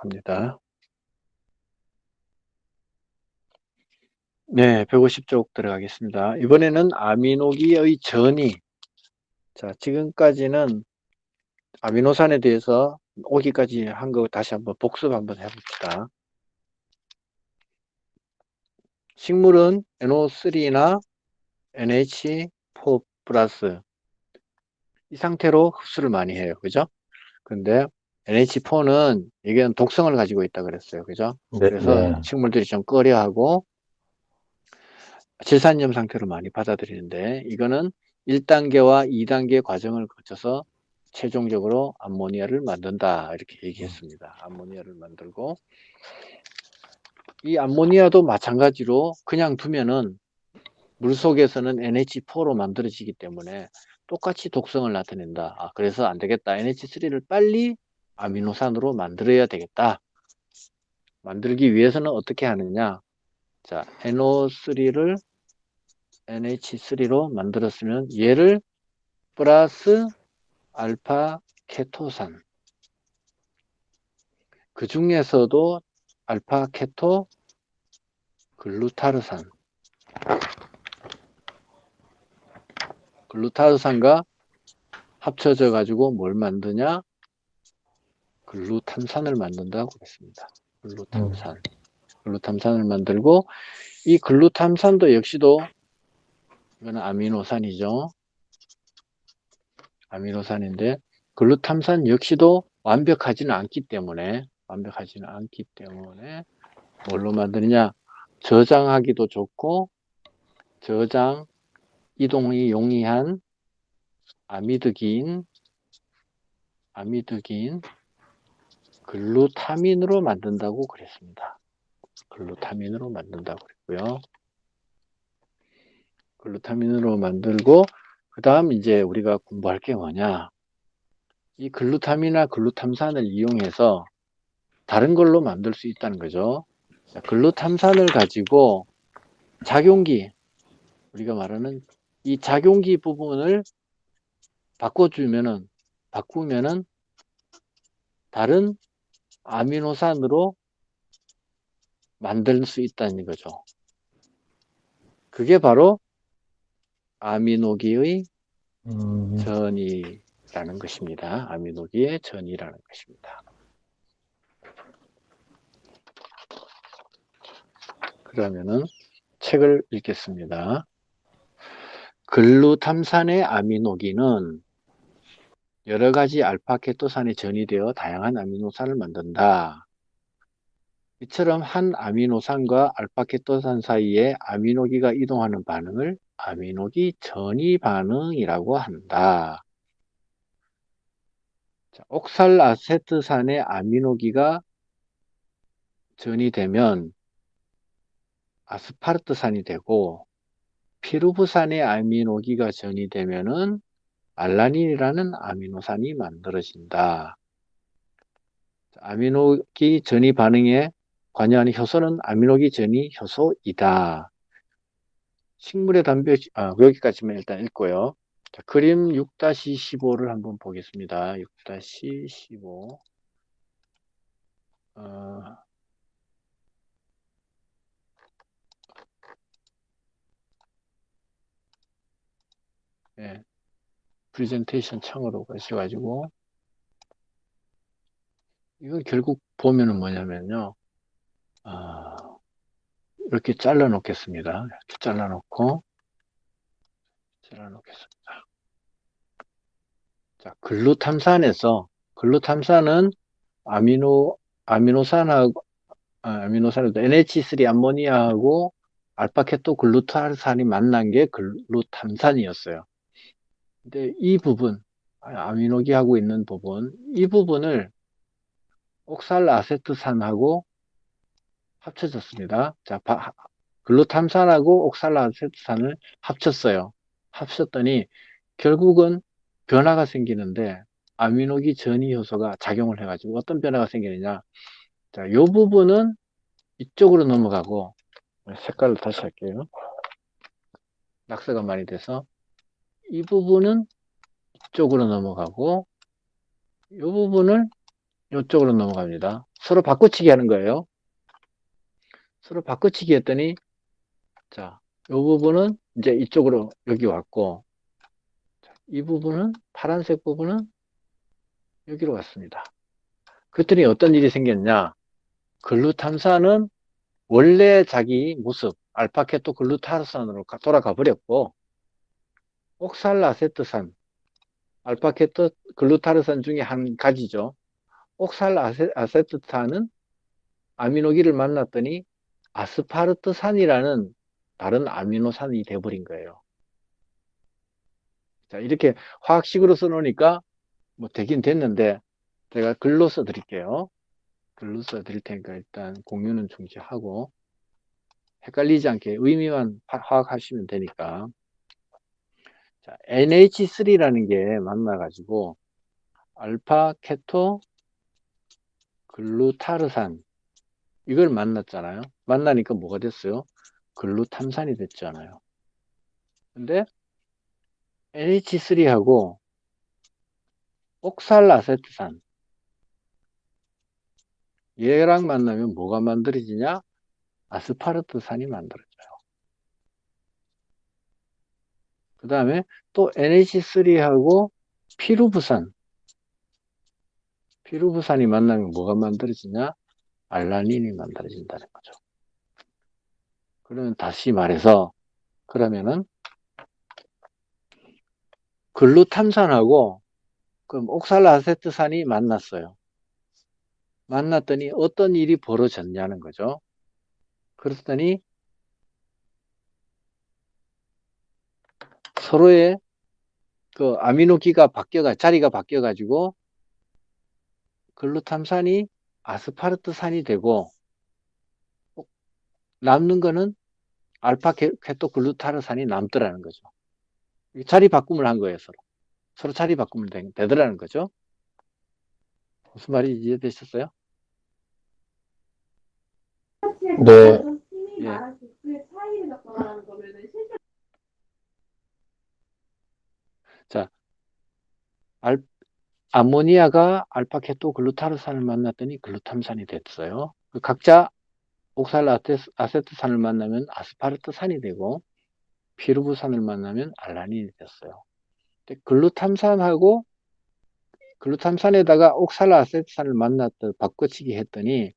합니다. 네, 150쪽 들어가겠습니다. 이번에는 아미노기의 전이, 자, 지금까지는 아미노산에 대해서 오기까지 한 거 다시 한번 복습 한번 해봅시다. 식물은 NO3나 NH4 플러스 이 상태로 흡수를 많이 해요. 그죠? 근데 NH4는 이게 독성을 가지고 있다 그랬어요. 그죠? 네, 그래서 네. 식물들이 좀 꺼려하고 질산염 상태로 많이 받아들이는데 이거는 1단계와 2단계 과정을 거쳐서 최종적으로 암모니아를 만든다 이렇게 얘기했습니다. 암모니아를 만들고 이 암모니아도 마찬가지로 그냥 두면은 물속에서는 NH4로 만들어지기 때문에 똑같이 독성을 나타낸다. 그래서 안 되겠다. NH3를 빨리 아미노산으로 만들어야 되겠다. 만들기 위해서는 어떻게 하느냐? 자, NO3를 NH3로 만들었으면 얘를 플러스 알파 케토산. 그 중에서도 알파 케토 글루타르산. 글루타르산과 합쳐져 가지고 뭘 만드냐? 글루탐산을 만든다고 그랬습니다. 음, 글루탐산. 글루탐산을 만들고 이 글루탐산도 역시도 이거는 아미노산이죠. 아미노산인데 글루탐산 역시도 완벽하지는 않기 때문에 뭘로 만드느냐? 저장하기도 좋고 저장 이동이 용이한 아미드긴 글루타민으로 만든다고 그랬습니다. 글루타민으로 만든다고 그랬고요. 글루타민으로 만들고 그 다음 이제 우리가 공부할 게 뭐냐? 이 글루타민이나 글루탐산을 이용해서 다른 걸로 만들 수 있다는 거죠. 자, 글루탐산을 가지고 작용기, 우리가 말하는 이 작용기 부분을 바꾸면은 다른 아미노산으로 만들 수 있다는 거죠. 그게 바로 아미노기의 음, 전이라는 것입니다. 아미노기의 전이라는 것입니다. 그러면은 책을 읽겠습니다. 글루탐산의 아미노기는 여러 가지 알파케토산이 전이되어 다양한 아미노산을 만든다. 이처럼 한 아미노산과 알파케토산 사이에 아미노기가 이동하는 반응을 아미노기 전이 반응이라고 한다. 자, 옥살아세트산의 아미노기가 전이 되면 아스파르트산이 되고 피루브산의 아미노기가 전이 되면은 알라닌이라는 아미노산이 만들어진다. 아미노기 전이 반응에 관여하는 효소는 아미노기 전이 효소이다. 식물의 여기까지만 일단 읽고요. 자, 그림 6-15를 한번 보겠습니다. 6-15. 예, 프레젠테이션 창으로 가셔가지고, 이건 결국 보면은 뭐냐면요. 아, 이렇게 잘라 놓겠습니다. 이렇게 잘라 놓겠습니다. 자, 글루탐산은 아미노, 아미노산하고, 아미노산도 NH3 암모니아하고 알파케토 글루타산이 만난 게 글루탐산이었어요. 근데 이 부분, 아미노기하고 있는 부분, 이 부분을 옥살아세트산하고 합쳐졌습니다. 자, 글루탐산하고 옥살아세트산을 합쳤어요. 합쳤더니 결국은 변화가 생기는데 아미노기 전이 효소가 작용을 해가지고 어떤 변화가 생기느냐. 자, 요 부분은 이쪽으로 넘어가고 색깔을 다시 할게요. 낙서가 많이 돼서 이 부분은 이쪽으로 넘어가고 이 부분을 이쪽으로 넘어갑니다. 서로 바꿔치기 하는 거예요. 서로 바꿔치기 했더니, 자, 이 부분은 이제 이쪽으로 여기 왔고, 이 부분은, 파란색 부분은 여기로 왔습니다. 그랬더니 어떤 일이 생겼냐? 글루탐산은 원래 자기 모습, 알파케토 글루타르산으로 돌아가 버렸고, 옥살아세트산, 알파케토 글루타르산 중에 한 가지죠. 옥살아세트산은 아미노기를 만났더니 아스파르트산이라는 다른 아미노산이 돼버린 거예요. 자, 이렇게 화학식으로 써놓으니까 뭐 되긴 됐는데, 제가 글로 써드릴게요. 글로 써드릴 테니까 일단 공유는 중지하고, 헷갈리지 않게 의미만 파악하시면 되니까. 자, NH3라는 게 만나가지고, 알파 케토 글루타르산, 이걸 만났잖아요. 만나니까 뭐가 됐어요? 글루탐산이 됐잖아요. 근데 NH3하고 옥살아세트산, 얘랑 만나면 뭐가 만들어지냐? 아스파르트산이 만들어져요. 그 다음에 또 NH3하고 피루부산, 피루부산이 만나면 뭐가 만들어지냐? 알라닌이 만들어진다는 거죠. 그러면 다시 말해서, 그러면은 글루탐산하고 그럼 옥살아세트산이 만났어요. 만났더니 어떤 일이 벌어졌냐는 거죠. 그랬더니 서로의 그 아미노기가 자리가 바뀌어가지고 글루탐산이 아스파르트산이 되고 남는 거는 알파 케토글루타르산이 남더라는 거죠. 자리 바꿈을 한 거예요, 서로. 서로 자리 바꿈을 되더라는 거죠. 무슨 말인지 이해되셨어요? 네. 예. 자, 아모니아가 알파 케토글루타르산을 만났더니 글루탐산이 됐어요. 각자 옥살아세트산을 만나면 아스파르트산이 되고 피루부산을 만나면 알라닌이 됐어요. 글루탐산에다가 옥살아세트산을 만났다 바꿔치기 했더니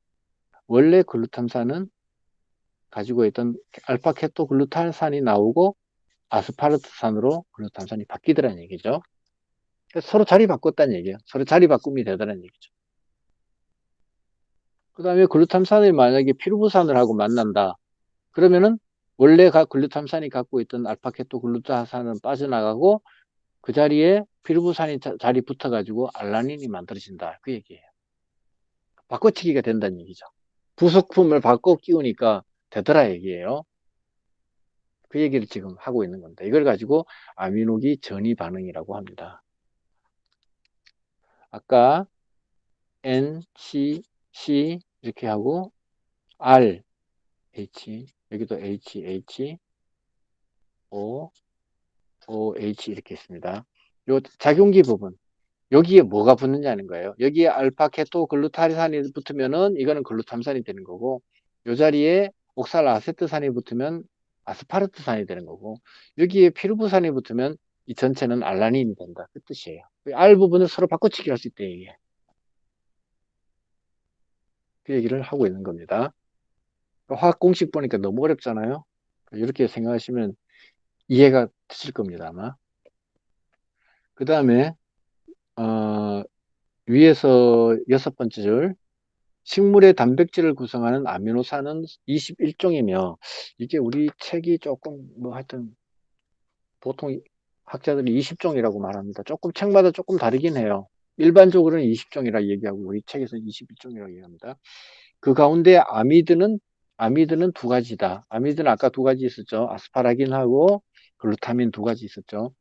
원래 글루탐산은 가지고 있던 알파 케토글루타산이 나오고 아스파르트산으로 글루탐산이 바뀌더라는 얘기죠. 서로 자리 바꿨다는 얘기예요. 서로 자리 바꿈이 되더라는 얘기죠. 그 다음에 글루탐산이 만약에 피루부산을 하고 만난다. 그러면은 원래 글루탐산이 갖고 있던 알파케토글루타산은 빠져나가고 그 자리에 피루부산이 자리 붙어가지고 알라닌이 만들어진다. 그 얘기예요. 바꿔치기가 된다는 얘기죠. 부속품을 바꿔 끼우니까 되더라 얘기예요. 그 얘기를 지금 하고 있는 겁니다. 이걸 가지고 아미노기 전이 반응이라고 합니다. 아까 N, C 이렇게 하고 R, H, 여기도 H, O, OH 이렇게 있습니다. 요 작용기 부분, 여기에 뭐가 붙느냐는 거예요. 여기에 알파 케토 글루타리산이 붙으면은 이거는 글루탐산이 되는 거고, 요 자리에 옥살아세트산이 붙으면 아스파르트산이 되는 거고, 여기에 피루부산이 붙으면 이 전체는 알라닌이 된다. 그 뜻이에요. R 부분을 서로 바꿔치기 할 수 있다, 이게. 그 얘기를 하고 있는 겁니다. 화학 공식 보니까 너무 어렵잖아요. 이렇게 생각하시면 이해가 되실 겁니다, 아마. 그 다음에, 위에서 6번째 줄, 식물의 단백질을 구성하는 아미노산은 21종이며, 이게 우리 책이 조금, 뭐 하여튼, 보통 학자들이 20종이라고 말합니다. 조금 책마다 조금 다르긴 해요. 일반적으로는 20종이라 얘기하고, 우리 책에서는 21종이라고 얘기합니다. 그 가운데 아미드는 두 가지다. 아미드는 아까 두 가지 있었죠. 아스파라긴하고 글루타민 두 가지 있었죠.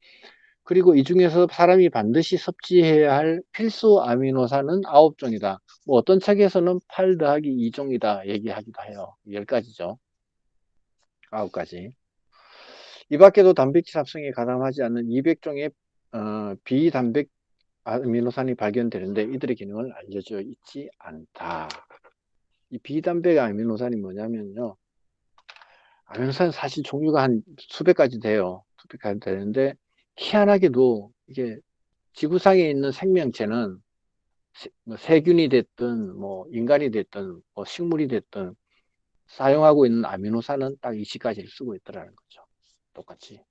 그리고 이 중에서 사람이 반드시 섭취해야 할 필수 아미노산은 9종이다. 뭐 어떤 책에서는 8 더하기 2종이다 얘기하기도 해요. 10가지죠. 9가지. 이 밖에도 단백질 합성에 가담하지 않는 200종의 비단백 아미노산이 발견되는데 이들의 기능을 알려져 있지 않다. 이 비단백 아미노산이 뭐냐면요. 아미노산 사실 종류가 한 수백 가지 돼요. 수백 가지 되는데, 희한하게도 이게 지구상에 있는 생명체는 뭐 세균이 됐든, 뭐 인간이 됐든, 뭐 식물이 됐든, 사용하고 있는 아미노산은 딱 20가지를 쓰고 있더라는 거죠. 똑같이.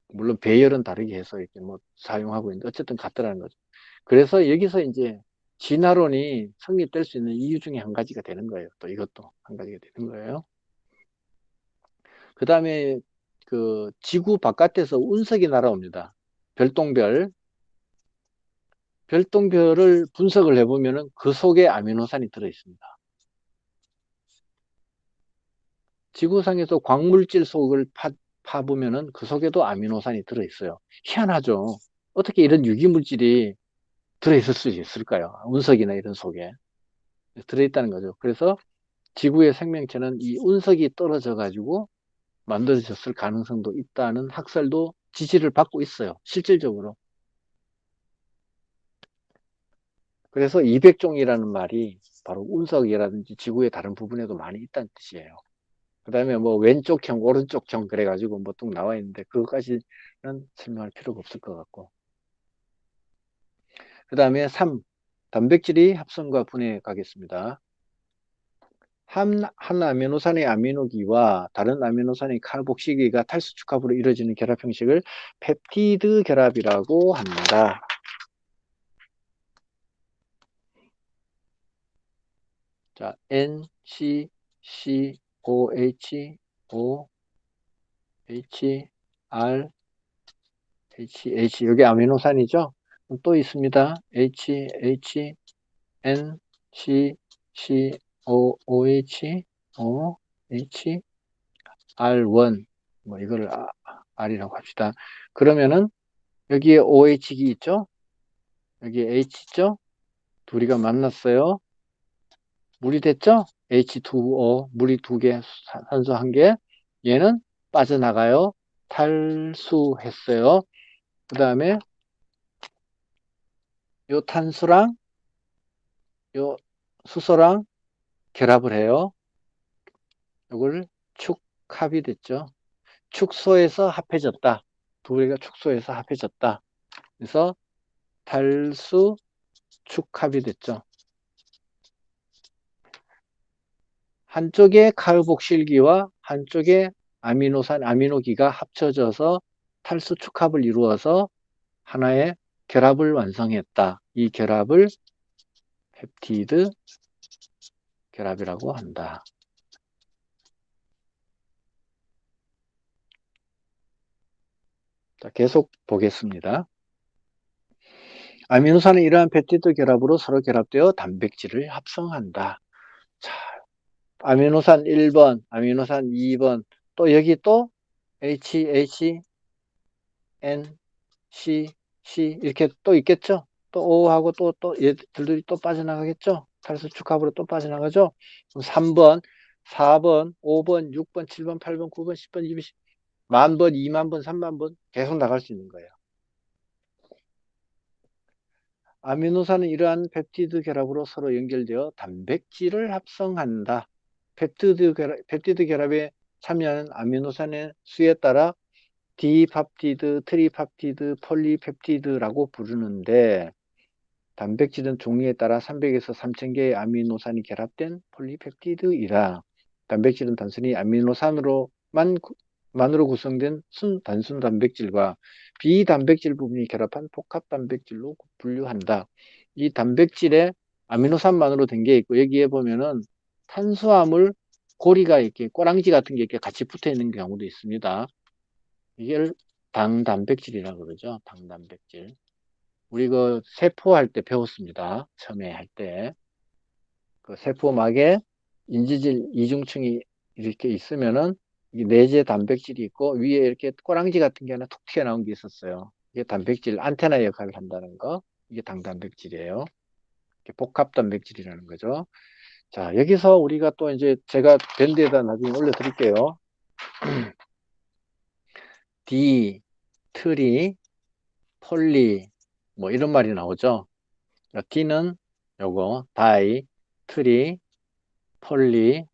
물론 배열은 다르게 해서 이렇게 뭐 사용하고 있는데, 어쨌든 같더라는 거죠. 그래서 여기서 이제 진화론이 성립될 수 있는 이유 중에 한 가지가 되는 거예요. 또 이것도 한 가지가 되는 거예요. 그 다음에 그 지구 바깥에서 운석이 날아옵니다. 별똥별. 별똥별을 분석을 해보면은 그 속에 아미노산이 들어있습니다. 지구상에서 광물질 속을 파보면은 그 속에도 아미노산이 들어있어요. 희한하죠. 어떻게 이런 유기물질이 들어있을 수 있을까요? 운석이나 이런 속에 들어있다는 거죠. 그래서 지구의 생명체는 이 운석이 떨어져 가지고 만들어졌을 가능성도 있다는 학설도 지지를 받고 있어요. 실질적으로. 그래서 200종이라는 말이 바로 운석이라든지 지구의 다른 부분에도 많이 있다는 뜻이에요. 그 다음에 뭐 왼쪽형, 오른쪽형 그래가지고 뭐 뚝 나와 있는데 그것까지는 설명할 필요가 없을 것 같고. 그 다음에 3. 단백질이 합성과 분해에 가겠습니다. 한 아미노산의 아미노기와 다른 아미노산의 칼복시기가 탈수축합으로 이루어지는 결합 형식을 펩티드 결합이라고 합니다. 자, N, C, C, O, H, O, H, R, H, H. 여기 아미노산이죠? 또 있습니다. H, H, N, C, C, O, OH, O, H, R1. 뭐 이거를 R이라고 합시다. 그러면은 여기에 OH기 있죠? 여기에 H 있죠? 둘이가 만났어요. 물이 됐죠? H2O, 물이 두 개, 산소 한 개. 얘는 빠져나가요. 탈수했어요. 그 다음에 요 탄수랑 요 수소랑 결합을 해요. 이걸 축합이 됐죠. 축소해서 합해졌다. 두 개가 축소해서 합해졌다. 그래서 탈수 축합이 됐죠. 한쪽에 카르복실기와 한쪽에 아미노산, 아미노기가 합쳐져서 탈수 축합을 이루어서 하나의 결합을 완성했다. 이 결합을 펩티드 결합이라고 한다. 자, 계속 보겠습니다. 아미노산은 이러한 펩티드 결합으로 서로 결합되어 단백질을 합성한다. 자, 아미노산 1번, 아미노산 2번, 또 여기 또 H, H, N, C, C 이렇게 또 있겠죠? 또 O하고 또 얘들이 또 빠져나가겠죠? 탈수축합으로 또 빠져나가죠? 3번, 4번, 5번, 6번, 7번, 8번, 9번, 10번, 20번, 10,000번, 20,000번, 30,000번 계속 나갈 수 있는 거예요. 아미노산은 이러한 펩티드 결합으로 서로 연결되어 단백질을 합성한다. 펩티드 결합에 참여하는 아미노산의 수에 따라 디팝티드, 트리팝티드, 폴리펩티드라고 부르는데 단백질은 종류에 따라 300에서 3000개의 아미노산이 결합된 폴리펩티드이라 단백질은 단순히 만으로 구성된 단순 단백질과 비단백질 부분이 결합한 복합 단백질로 분류한다. 이 단백질에 아미노산만으로 된 게 있고 여기에 보면은 탄수화물 고리가 이렇게 꼬랑지 같은 게 이렇게 같이 붙어 있는 경우도 있습니다. 이게 당단백질이라고 그러죠. 당단백질. 우리 그 세포할 때 배웠습니다. 처음에 할 때. 그 세포막에 인지질 이중층이 이렇게 있으면은 이 내재 단백질이 있고 위에 이렇게 꼬랑지 같은 게 하나 툭 튀어나온 게 있었어요. 이게 단백질 안테나 역할을 한다는 거. 이게 당단백질이에요. 복합 단백질이라는 거죠. 자, 여기서 우리가 또 이제 제가 밴드에다 나중에 올려드릴게요. D, 트리, 폴리, 뭐 이런 말이 나오죠. D는 요거 다이, 트리, 폴리.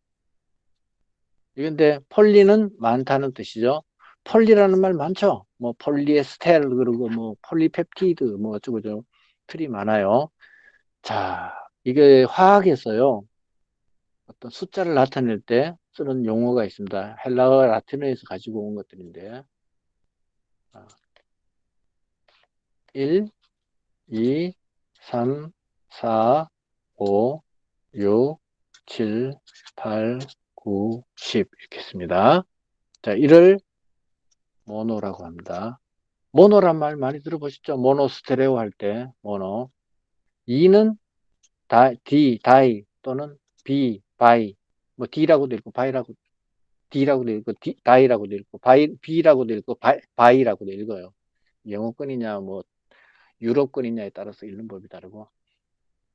근데 폴리는 많다는 뜻이죠. 폴리라는 말 많죠. 뭐 폴리에스테르 그리고 뭐 폴리펩티드 뭐 어쩌고저쩌고 틀이 많아요. 자, 이게 화학에서요. 어떤 숫자를 나타낼 때 쓰는 용어가 있습니다. 헬라어 라틴어에서 가지고 온 것들인데 1, 2, 3, 4, 5, 6, 7, 8, 9, 10 이렇게 씁니다. 자, 이를 모노라고 합니다. 모노란 말 많이 들어보셨죠? 모노 스테레오 할 때 모노. 2는 다이 또는 바이. 뭐 D라고도 읽고 바이라고 D라고도 읽고 다이라고도 읽고 B라고도 읽고 바이라고도 읽어요. 영어권이냐 뭐 유럽권이냐에 따라서 읽는 법이 다르고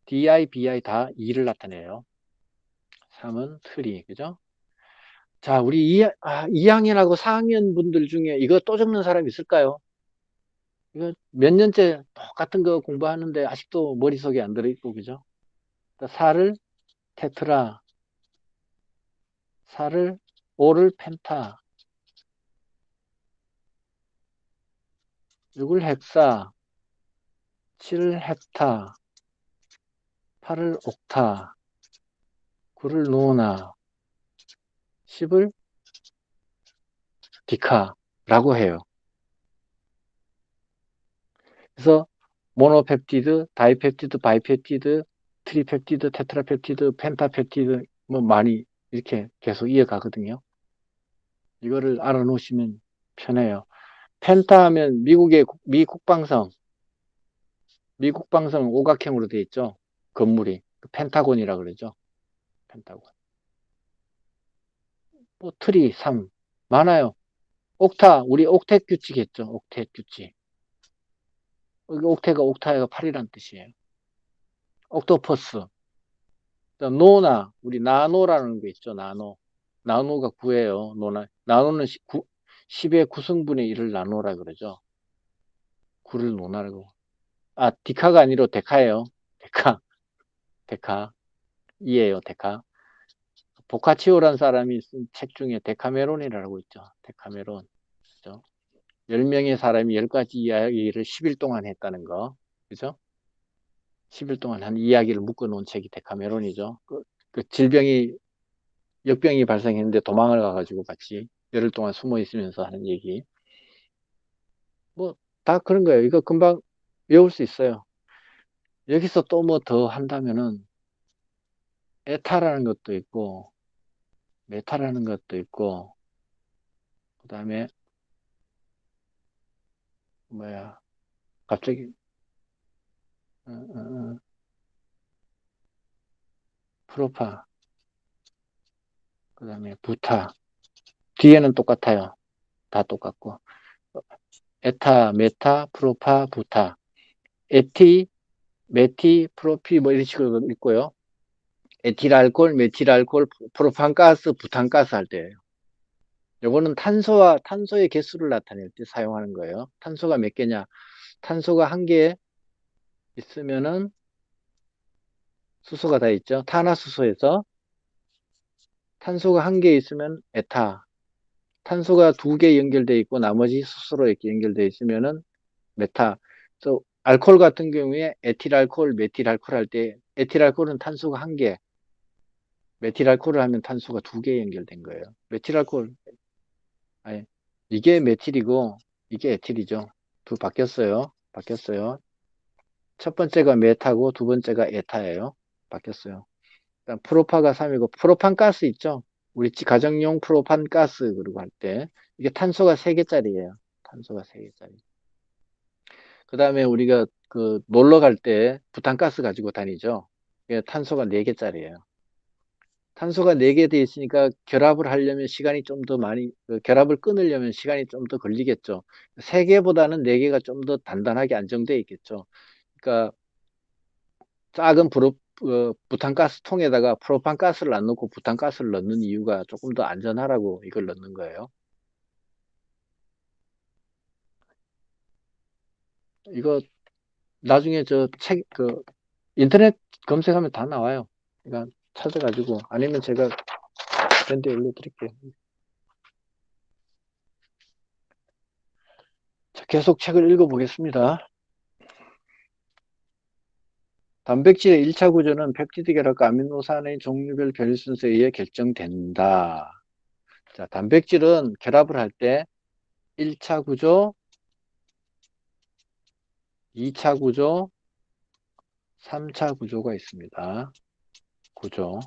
DI, BI 다 2를 나타내요. 3은 트리, 그죠? 자, 우리 2학년하고 4학년 분들 중에 이거 또 적는 사람 있을까요? 이거 몇 년째 똑같은 거 공부하는데 아직도 머릿속에 안 들어있고, 그죠? 4를 테트라, 4를 5를 펜타, 6을 헥사, 7을 헥타, 8을 옥타, 9를 노나, 10을 디카라고 해요. 그래서 모노펩티드, 다이펩티드, 바이펩티드, 트리펩티드, 테트라펩티드, 펜타펩티드 뭐 많이 이렇게 계속 이어가거든요. 이거를 알아놓으시면 편해요. 펜타 하면 미 국방성 오각형으로 되어 있죠. 건물이 그 펜타곤이라 그러죠. 펜타곤. 뭐 트리 3 많아요. 옥타 우리 옥텟 규칙 했죠. 옥텟 규칙. 여기 옥타가 8이란 뜻이에요. 옥토퍼스. 노나, 우리 나노라는 게 있죠, 나노. 나노가 9예요, 나노는 10의 9승분의 1을 나노라 그러죠. 9를 노나라고. 디카가 아니라 데카예요. 데카, 데카. 2예요, 데카. 보카치오라는 사람이 쓴 책 중에 데카메론이라고 있죠. 데카메론. 그죠? 10명의 사람이 10가지 이야기를 10일 동안 했다는 거. 그죠? 10일 동안 한 이야기를 묶어 놓은 책이 데카메론이죠. 그 역병이 발생했는데 도망을 가가지고 같이 열흘 동안 숨어 있으면서 하는 얘기. 뭐, 다 그런 거예요. 이거 금방 외울 수 있어요. 여기서 또 뭐 더 한다면은, 에타라는 것도 있고, 메타라는 것도 있고, 그 다음에, 뭐야, 갑자기, 어, 어, 프로파, 그 다음에 부타. 뒤에는 똑같아요. 다 똑같고. 에타, 메타, 프로파, 부타. 에티, 메티, 프로피, 뭐 이런 식으로 있고요. 에틸알코올, 메틸알코올, 프로판가스, 부탄가스 할 때예요. 요거는 탄소의 개수를 나타낼 때 사용하는 거예요. 탄소가 몇 개냐? 탄소가 한 개 있으면은 수소가 다 있죠. 탄화수소에서 탄소가 한 개 있으면 에타, 탄소가 두 개 연결돼 있고 나머지 수소로 이렇게 연결돼 있으면은 메타. 그래서 알코올 같은 경우에 에틸알코올, 메틸알코올 할 때 에틸알코올은 탄소가 한 개, 메틸알코올을 하면 탄소가 두 개 연결된 거예요. 메틸알코올 아니, 이게 메틸이고 이게 에틸이죠. 바뀌었어요. 첫 번째가 메타고 두 번째가 에타예요. 바뀌었어요. 일단 프로파가 3이고 프로판 가스 있죠. 우리 가정용 프로판 가스 그리고 할 때 이게 탄소가 3개짜리예요. 탄소가 3개짜리. 그 다음에 우리가 그 놀러 갈 때 부탄가스 가지고 다니죠. 이게 탄소가 4개짜리예요. 탄소가 4개 돼 있으니까 결합을 하려면 시간이 좀 더 결합을 끊으려면 시간이 좀 더 걸리겠죠. 3개보다는 4개가 좀 더 단단하게 안정돼 있겠죠. 그러니까 작은 부탄가스 통에다가 프로판가스를 안 넣고 부탄가스를 넣는 이유가 조금 더 안전하라고 이걸 넣는 거예요. 이거 나중에 인터넷 검색하면 다 나와요. 그러니까 찾아가지고, 아니면 제가 밴드에 올려드릴게요. 자, 계속 책을 읽어보겠습니다. 단백질의 1차 구조는 펩티드 결합과 아미노산의 종류별 변이 순서에 의해 결정된다. 자, 단백질은 결합을 할 때 1차 구조, 2차 구조, 3차 구조가 있습니다. 구조.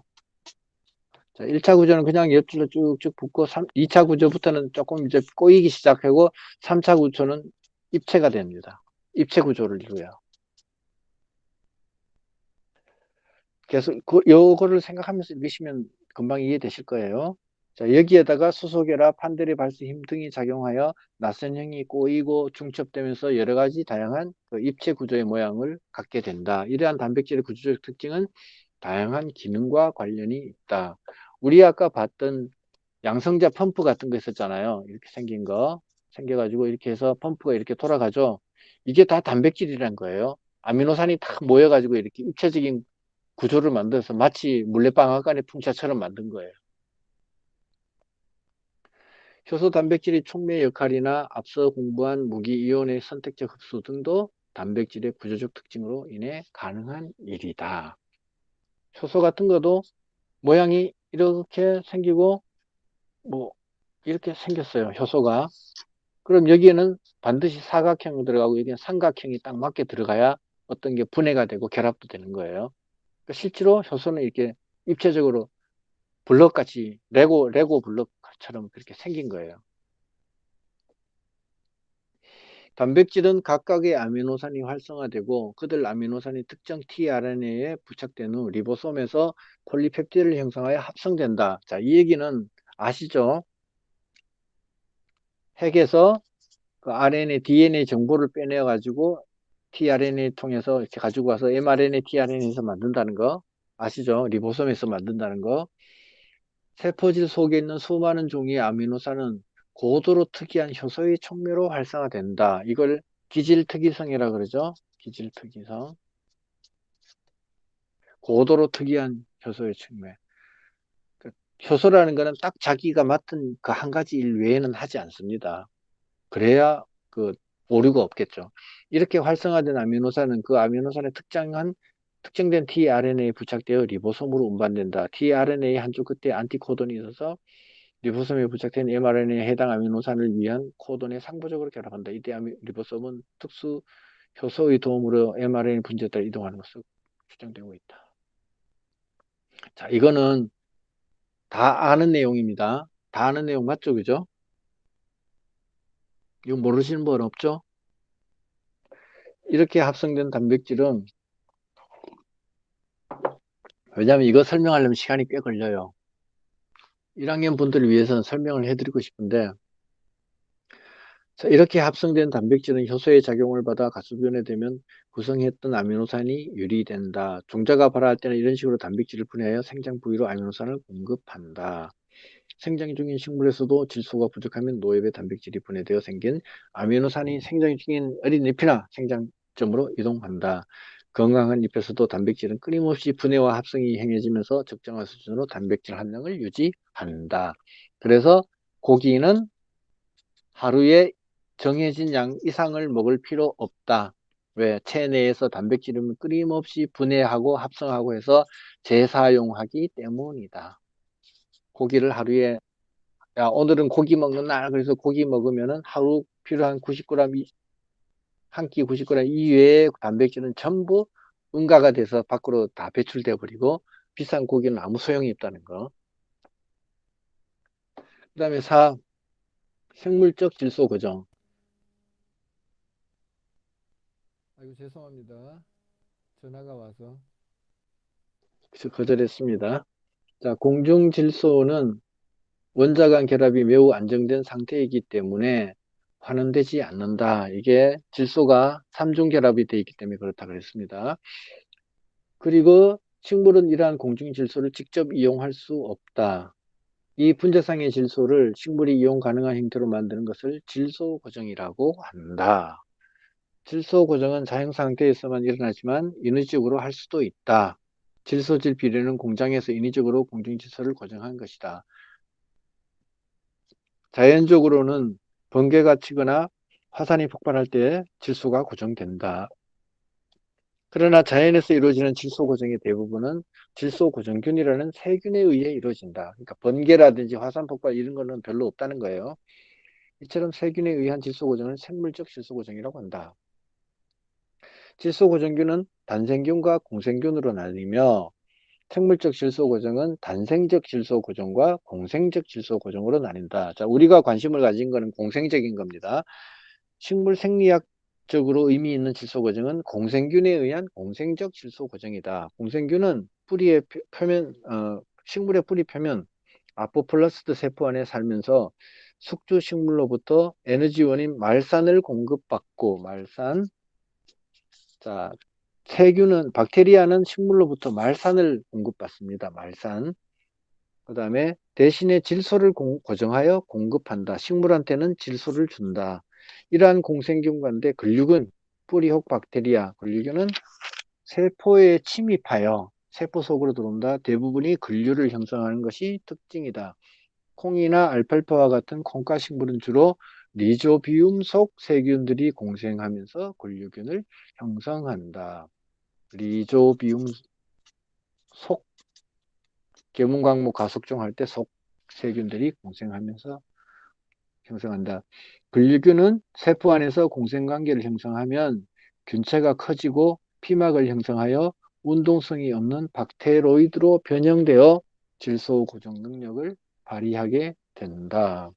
자, 1차 구조는 그냥 옆줄로 쭉쭉 붙고 2차 구조부터는 조금 이제 꼬이기 시작하고 3차 구조는 입체가 됩니다. 입체 구조를 이루어요. 계속 요거를 생각하면서 읽으시면 금방 이해되실 거예요. 자, 여기에다가 수소결합, 판들의 발수 힘 등이 작용하여 나선형이 꼬이고 중첩되면서 여러 가지 다양한 그 입체 구조의 모양을 갖게 된다. 이러한 단백질의 구조적 특징은 다양한 기능과 관련이 있다. 우리 아까 봤던 양성자 펌프 같은 거 있었잖아요. 이렇게 생긴 거. 생겨가지고 이렇게 해서 펌프가 이렇게 돌아가죠. 이게 다 단백질이란 거예요. 아미노산이 다 모여가지고 이렇게 입체적인 구조를 만들어서 마치 물레방앗간의 풍차처럼 만든 거예요. 효소 단백질의 촉매 역할이나 앞서 공부한 무기이온의 선택적 흡수 등도 단백질의 구조적 특징으로 인해 가능한 일이다. 효소 같은 것도 모양이 이렇게 생기고 뭐 이렇게 생겼어요. 효소가. 그럼 여기에는 반드시 사각형이 들어가고 여기는 삼각형이 딱 맞게 들어가야 어떤 게 분해가 되고 결합도 되는 거예요. 그러니까 실제로 효소는 이렇게 입체적으로 블럭같이 레고 블럭처럼 그렇게 생긴 거예요. 단백질은 각각의 아미노산이 활성화되고 그들 아미노산이 특정 tRNA에 부착된 후 리보솜에서 폴리펩티드를 형성하여 합성된다. 자, 이 얘기는 아시죠? 핵에서 그 RNA, DNA 정보를 빼내어 가지고 tRNA 통해서 이렇게 가지고 와서 mRNA, tRNA에서 만든다는 거 아시죠? 리보솜에서 만든다는 거. 세포질 속에 있는 수많은 종류의 아미노산은 고도로 특이한 효소의 촉매로 활성화된다. 이걸 기질특이성이라 그러죠. 기질특이성. 고도로 특이한 효소의 촉매. 그 효소라는 거는 딱 자기가 맡은 그 한 가지 일 외에는 하지 않습니다. 그래야 그 오류가 없겠죠. 이렇게 활성화된 아미노산은 그 아미노산의 특정된 tRNA에 부착되어 리보솜으로 운반된다. tRNA 한쪽 끝에 안티코돈이 있어서 리보솜에 부착된 mRNA에 해당 아미노산을 위한 코돈에 상부적으로 결합한다. 이때 리보솜은 특수 효소의 도움으로 mRNA 분자에 따라 이동하는 것으로 추정되고 있다. 자, 이거는 다 아는 내용입니다. 다 아는 내용 맞죠? 그죠? 이거 모르시는 분 없죠? 이렇게 합성된 단백질은 왜냐하면 이거 설명하려면 시간이 꽤 걸려요. 1학년 분들을 위해서는 설명을 해드리고 싶은데 자, 이렇게 합성된 단백질은 효소의 작용을 받아 가수변화되면 구성했던 아미노산이 유리된다. 종자가 발화할 때는 이런 식으로 단백질을 분해하여 생장 부위로 아미노산을 공급한다. 생장 중인 식물에서도 질소가 부족하면 노엽의 단백질이 분해되어 생긴 아미노산이 생장 중인 어린 잎이나 생장점으로 이동한다. 건강한 잎에서도 단백질은 끊임없이 분해와 합성이 행해지면서 적정한 수준으로 단백질 함량을 유지한다. 그래서 고기는 하루에 정해진 양 이상을 먹을 필요 없다. 왜? 체내에서 단백질은 끊임없이 분해하고 합성하고 해서 재사용하기 때문이다. 고기를 하루에 야, 오늘은 고기 먹는 날 그래서 고기 먹으면은 하루 필요한 90g 한 끼 90g 이외의 단백질은 전부 응가가 돼서 밖으로 다 배출돼 버리고 비싼 고기는 아무 소용이 없다는 거. 그다음에 4. 생물적 질소 고정. 아이고 죄송합니다. 전화가 와서 그래서 거절했습니다. 자, 공중 질소는 원자 간 결합이 매우 안정된 상태이기 때문에 환원되지 않는다. 이게 질소가 3중 결합이 되어 있기 때문에 그렇다 그랬습니다. 그리고 식물은 이러한 공중 질소를 직접 이용할 수 없다. 이 분자상의 질소를 식물이 이용 가능한 형태로 만드는 것을 질소 고정이라고 한다. 질소 고정은 자연 상태에서만 일어나지만 인위적으로 할 수도 있다. 질소질 비례는 공장에서 인위적으로 공중질소를 고정한 것이다. 자연적으로는 번개가 치거나 화산이 폭발할 때 질소가 고정된다. 그러나 자연에서 이루어지는 질소 고정의 대부분은 질소 고정균이라는 세균에 의해 이루어진다. 그러니까 번개라든지 화산 폭발 이런 거는 별로 없다는 거예요. 이처럼 세균에 의한 질소 고정을 생물적 질소 고정이라고 한다. 질소 고정균은 단생균과 공생균으로 나뉘며 생물적 질소 고정은 단생적 질소 고정과 공생적 질소 고정으로 나뉜다. 자, 우리가 관심을 가진 것은 공생적인 겁니다. 식물 생리학적으로 의미 있는 질소 고정은 공생균에 의한 공생적 질소 고정이다. 공생균은 뿌리의 표면, 식물의 뿌리 표면 아포플라스트 세포 안에 살면서 숙주 식물로부터 에너지원인 말산을 공급받고 자, 박테리아는 식물로부터 말산을 공급받습니다. 말산. 그 다음에 대신에 질소를 고정하여 공급한다. 식물한테는 질소를 준다. 이러한 공생균 관대 근류근, 뿌리혹 박테리아, 근류균은 세포에 침입하여 세포 속으로 들어온다. 대부분이 근류를 형성하는 것이 특징이다. 콩이나 알팔파와 같은 콩가 식물은 주로 리조비움 속 세균들이 공생하면서 근류균을 형성한다. 리조비움 속 계문광목 가속종 할 때 속 세균들이 공생하면서 형성한다. 근류균은 세포 안에서 공생관계를 형성하면 균체가 커지고 피막을 형성하여 운동성이 없는 박테로이드로 변형되어 질소 고정 능력을 발휘하게 된다.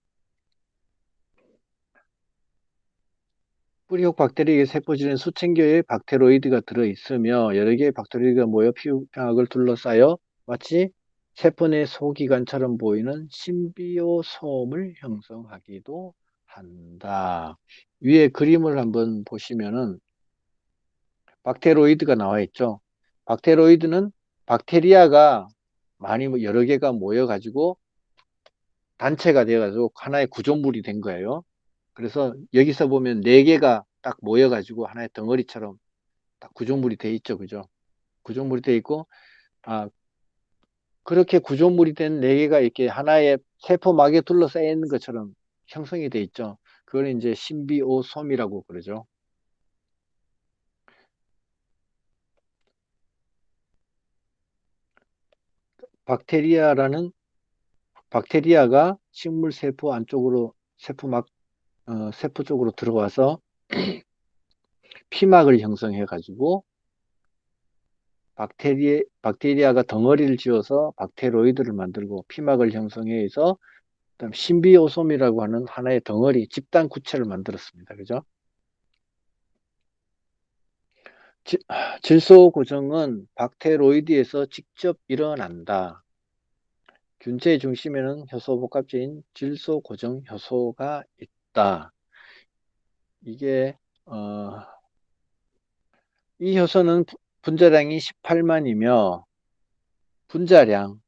뿌리혹 박테리아의 세포질은 수천 개의 박테로이드가 들어있으며 여러 개의 박테로이드가 모여 피막을 둘러싸여 마치 세포 내 소기관처럼 보이는 심비오솜을 형성하기도 한다. 위에 그림을 한번 보시면은 박테로이드가 나와 있죠. 박테로이드는 박테리아가 많이 여러 개가 모여가지고 단체가 되어가지고 하나의 구조물이 된 거예요. 그래서 여기서 보면 네 개가 딱 모여가지고 하나의 덩어리처럼 딱 구조물이 돼 있죠, 그죠? 구조물이 돼 있고, 아, 그렇게 구조물이 된 네 개가 이렇게 하나의 세포막에 둘러싸여 있는 것처럼 형성이 돼 있죠. 그걸 이제 신비오솜이라고 그러죠. 박테리아라는 박테리아가 식물 세포 안쪽으로 세포 쪽으로 들어와서 피막을 형성해 가지고 박테리아가 덩어리를 지어서 박테로이드를 만들고 피막을 형성해서 그다음 신비오솜이라고 하는 하나의 덩어리 집단 구체를 만들었습니다. 그죠? 질소 고정은 박테로이드에서 직접 일어난다. 균체의 중심에는 효소 복합체인 질소 고정 효소가 있다. 이게 이 효소는 분자량이 18만이며 분자량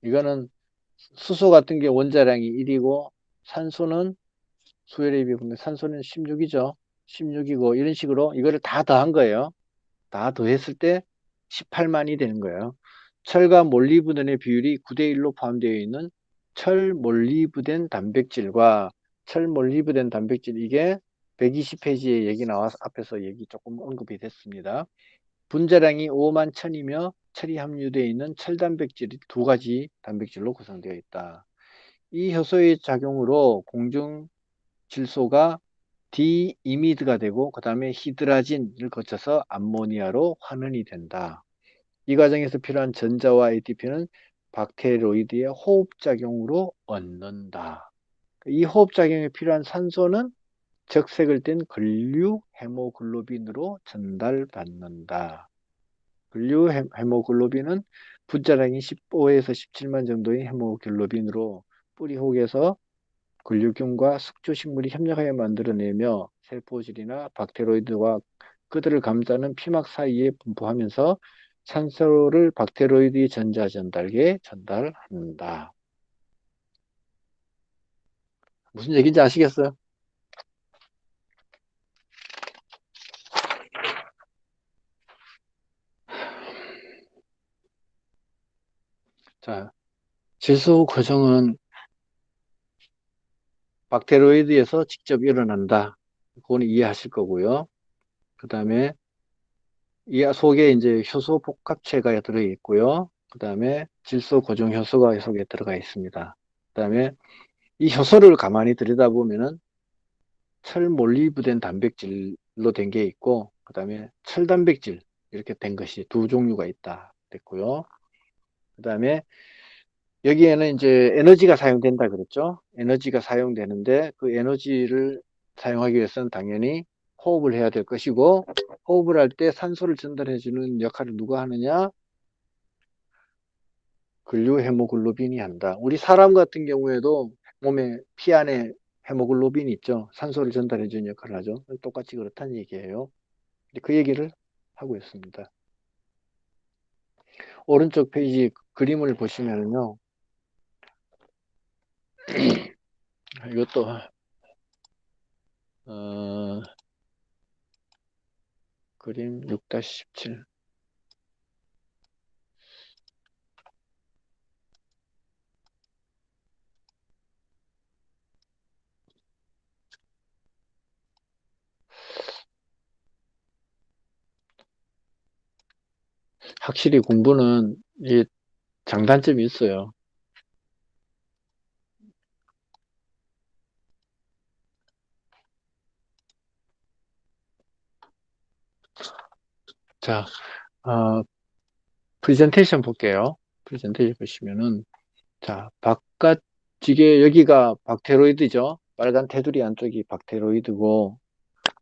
이거는 수소 같은 게 원자량이 1이고 산소는 수열에 비해 산소는 16이죠. 16이고 이런 식으로 이거를 다 더한 거예요. 다 더했을 때 18만이 되는 거예요. 철과 몰리브덴의 비율이 9대1로 포함되어 있는 철몰리브덴 단백질과 철몰리브덴 단백질 이게 120페이지에 얘기 나와서 앞에서 얘기 조금 언급이 됐습니다. 분자량이 5만 천이며 철이 함유되어 있는 철단백질이 두 가지 단백질로 구성되어 있다. 이 효소의 작용으로 공중 질소가 디이미드가 되고 그 다음에 히드라진을 거쳐서 암모니아로 환원이 된다. 이 과정에서 필요한 전자와 ATP는 박테로이드의 호흡작용으로 얻는다. 이 호흡작용에 필요한 산소는 적색을 뗀 근류 헤모글로빈으로 전달받는다. 근류 헤모글로빈은 분자량이 15에서 17만 정도의 헤모글로빈으로 뿌리혹에서 근류균과 숙주식물이 협력하여 만들어내며 세포질이나 박테로이드와 그들을 감싸는 피막 사이에 분포하면서 산소를 박테로이드의 전자전달계에 전달한다. 무슨 얘기인지 아시겠어요? 자, 질소 고정은 박테로이드에서 직접 일어난다. 그거는 이해하실 거고요. 그 다음에 이 속에 이제 효소 복합체가 들어 있고요. 그 다음에 질소 고정 효소가 속에 들어가 있습니다. 그 다음에 이 효소를 가만히 들여다보면은 철몰리브덴 단백질로 된 게 있고, 그 다음에 철단백질 이렇게 된 것이 두 종류가 있다 됐고요. 그 다음에 여기에는 이제 에너지가 사용된다 그랬죠. 에너지가 사용되는데 그 에너지를 사용하기 위해서는 당연히 호흡을 해야 될 것이고, 호흡을 할 때 산소를 전달해 주는 역할을 누가 하느냐? 근류 헤모글로빈이 한다. 우리 사람 같은 경우에도 몸에 피 안에 헤모글로빈이 있죠. 산소를 전달해 주는 역할을 하죠. 똑같이 그렇다는 얘기예요. 그 얘기를 하고 있습니다. 오른쪽 페이지 그림을 보시면요. 이것도 어, 그림 6-17. 확실히 공부는 이 장단점이 있어요. 자, 어, 프레젠테이션 볼게요. 프레젠테이션 보시면은, 자, 바깥쪽에 여기가 박테로이드죠. 빨간 테두리 안쪽이 박테로이드고,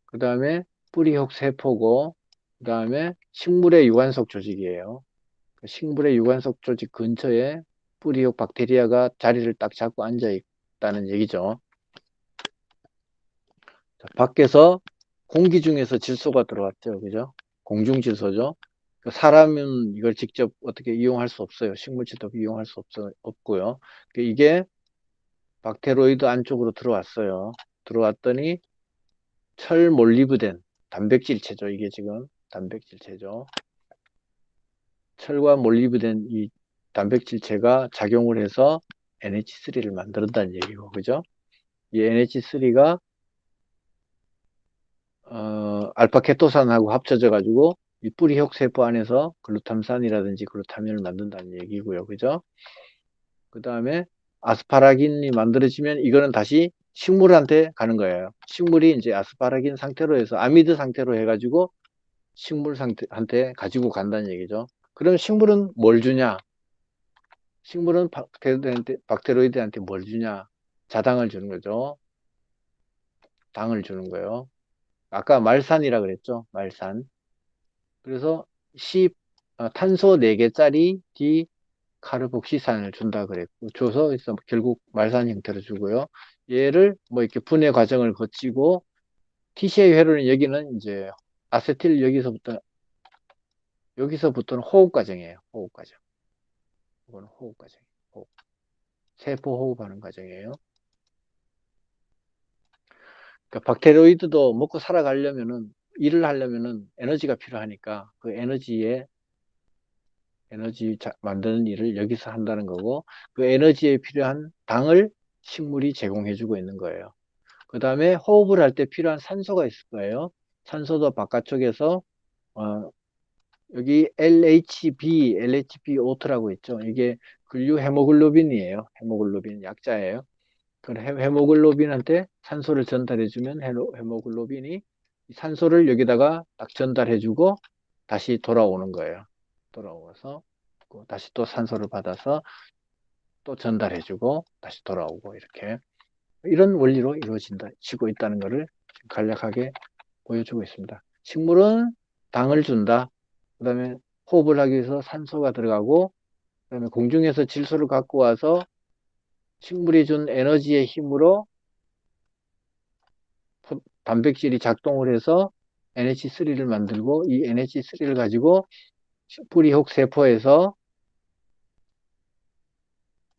그 다음에 뿌리혹 세포고, 그 다음에 식물의 유관속 조직이에요. 그 식물의 유관속 조직 근처에 뿌리혹 박테리아가 자리를 딱 잡고 앉아 있다는 얘기죠. 자, 밖에서 공기 중에서 질소가 들어왔죠. 그죠? 공중 질소죠. 그 사람은 이걸 직접 어떻게 이용할 수 없어요. 식물체도 이용할 수 없고요. 이게 박테로이드 안쪽으로 들어왔어요. 들어왔더니 철몰리브덴 단백질체죠. 이게 지금 단백질체죠. 철과 몰리브덴 이 단백질체가 작용을 해서 NH3를 만든다는 얘기고, 그죠? 이 NH3가 알파케토산하고 합쳐져 가지고 이 뿌리혹 세포 안에서 글루탐산이라든지 글루타민을 만든다는 얘기고요. 그죠? 그 다음에 아스파라긴이 만들어지면 이거는 다시 식물한테 가는 거예요. 식물이 이제 아스파라긴 상태로 해서 아미드 상태로 해가지고 식물 상태한테 가지고 간다는 얘기죠. 그럼 식물은 뭘 주냐? 식물은 박테로이드한테 뭘 주냐? 자당을 주는 거죠. 당을 주는 거예요. 아까 말산이라 그랬죠. 말산. 그래서 탄소 4개짜리 디카르복시산을 준다 그랬고, 줘서 그래서 결국 말산 형태로 주고요. 얘를 뭐 이렇게 분해 과정을 거치고, TCA 회로는 여기는 이제 아세틸 여기서부터는 호흡 과정이에요. 호흡 과정. 이거는 호흡 과정. 호흡. 세포 호흡하는 과정이에요. 그러니까 박테로이드도 먹고 살아가려면은, 일을 하려면은 에너지가 필요하니까 그 에너지 만드는 일을 여기서 한다는 거고, 그 에너지에 필요한 당을 식물이 제공해주고 있는 거예요. 그 다음에 호흡을 할 때 필요한 산소가 있을 거예요. 산소도 바깥쪽에서 어, 여기 LHBO2라고 있죠. 이게 근류 헤모글로빈이에요. 헤모글로빈 약자예요. 그 헤모글로빈한테 산소를 전달해주면 헤모글로빈이 산소를 여기다가 딱 전달해주고 다시 돌아오는 거예요. 돌아오서 다시 또 산소를 받아서 또 전달해주고 다시 돌아오고 이렇게 이런 원리로 이루어지고 있다는 것을 간략하게 보여주고 있습니다. 식물은 당을 준다. 그 다음에 호흡을 하기 위해서 산소가 들어가고, 그 다음에 공중에서 질소를 갖고 와서 식물이 준 에너지의 힘으로 단백질이 작동을 해서 NH3를 만들고, 이 NH3를 가지고 뿌리혹 세포에서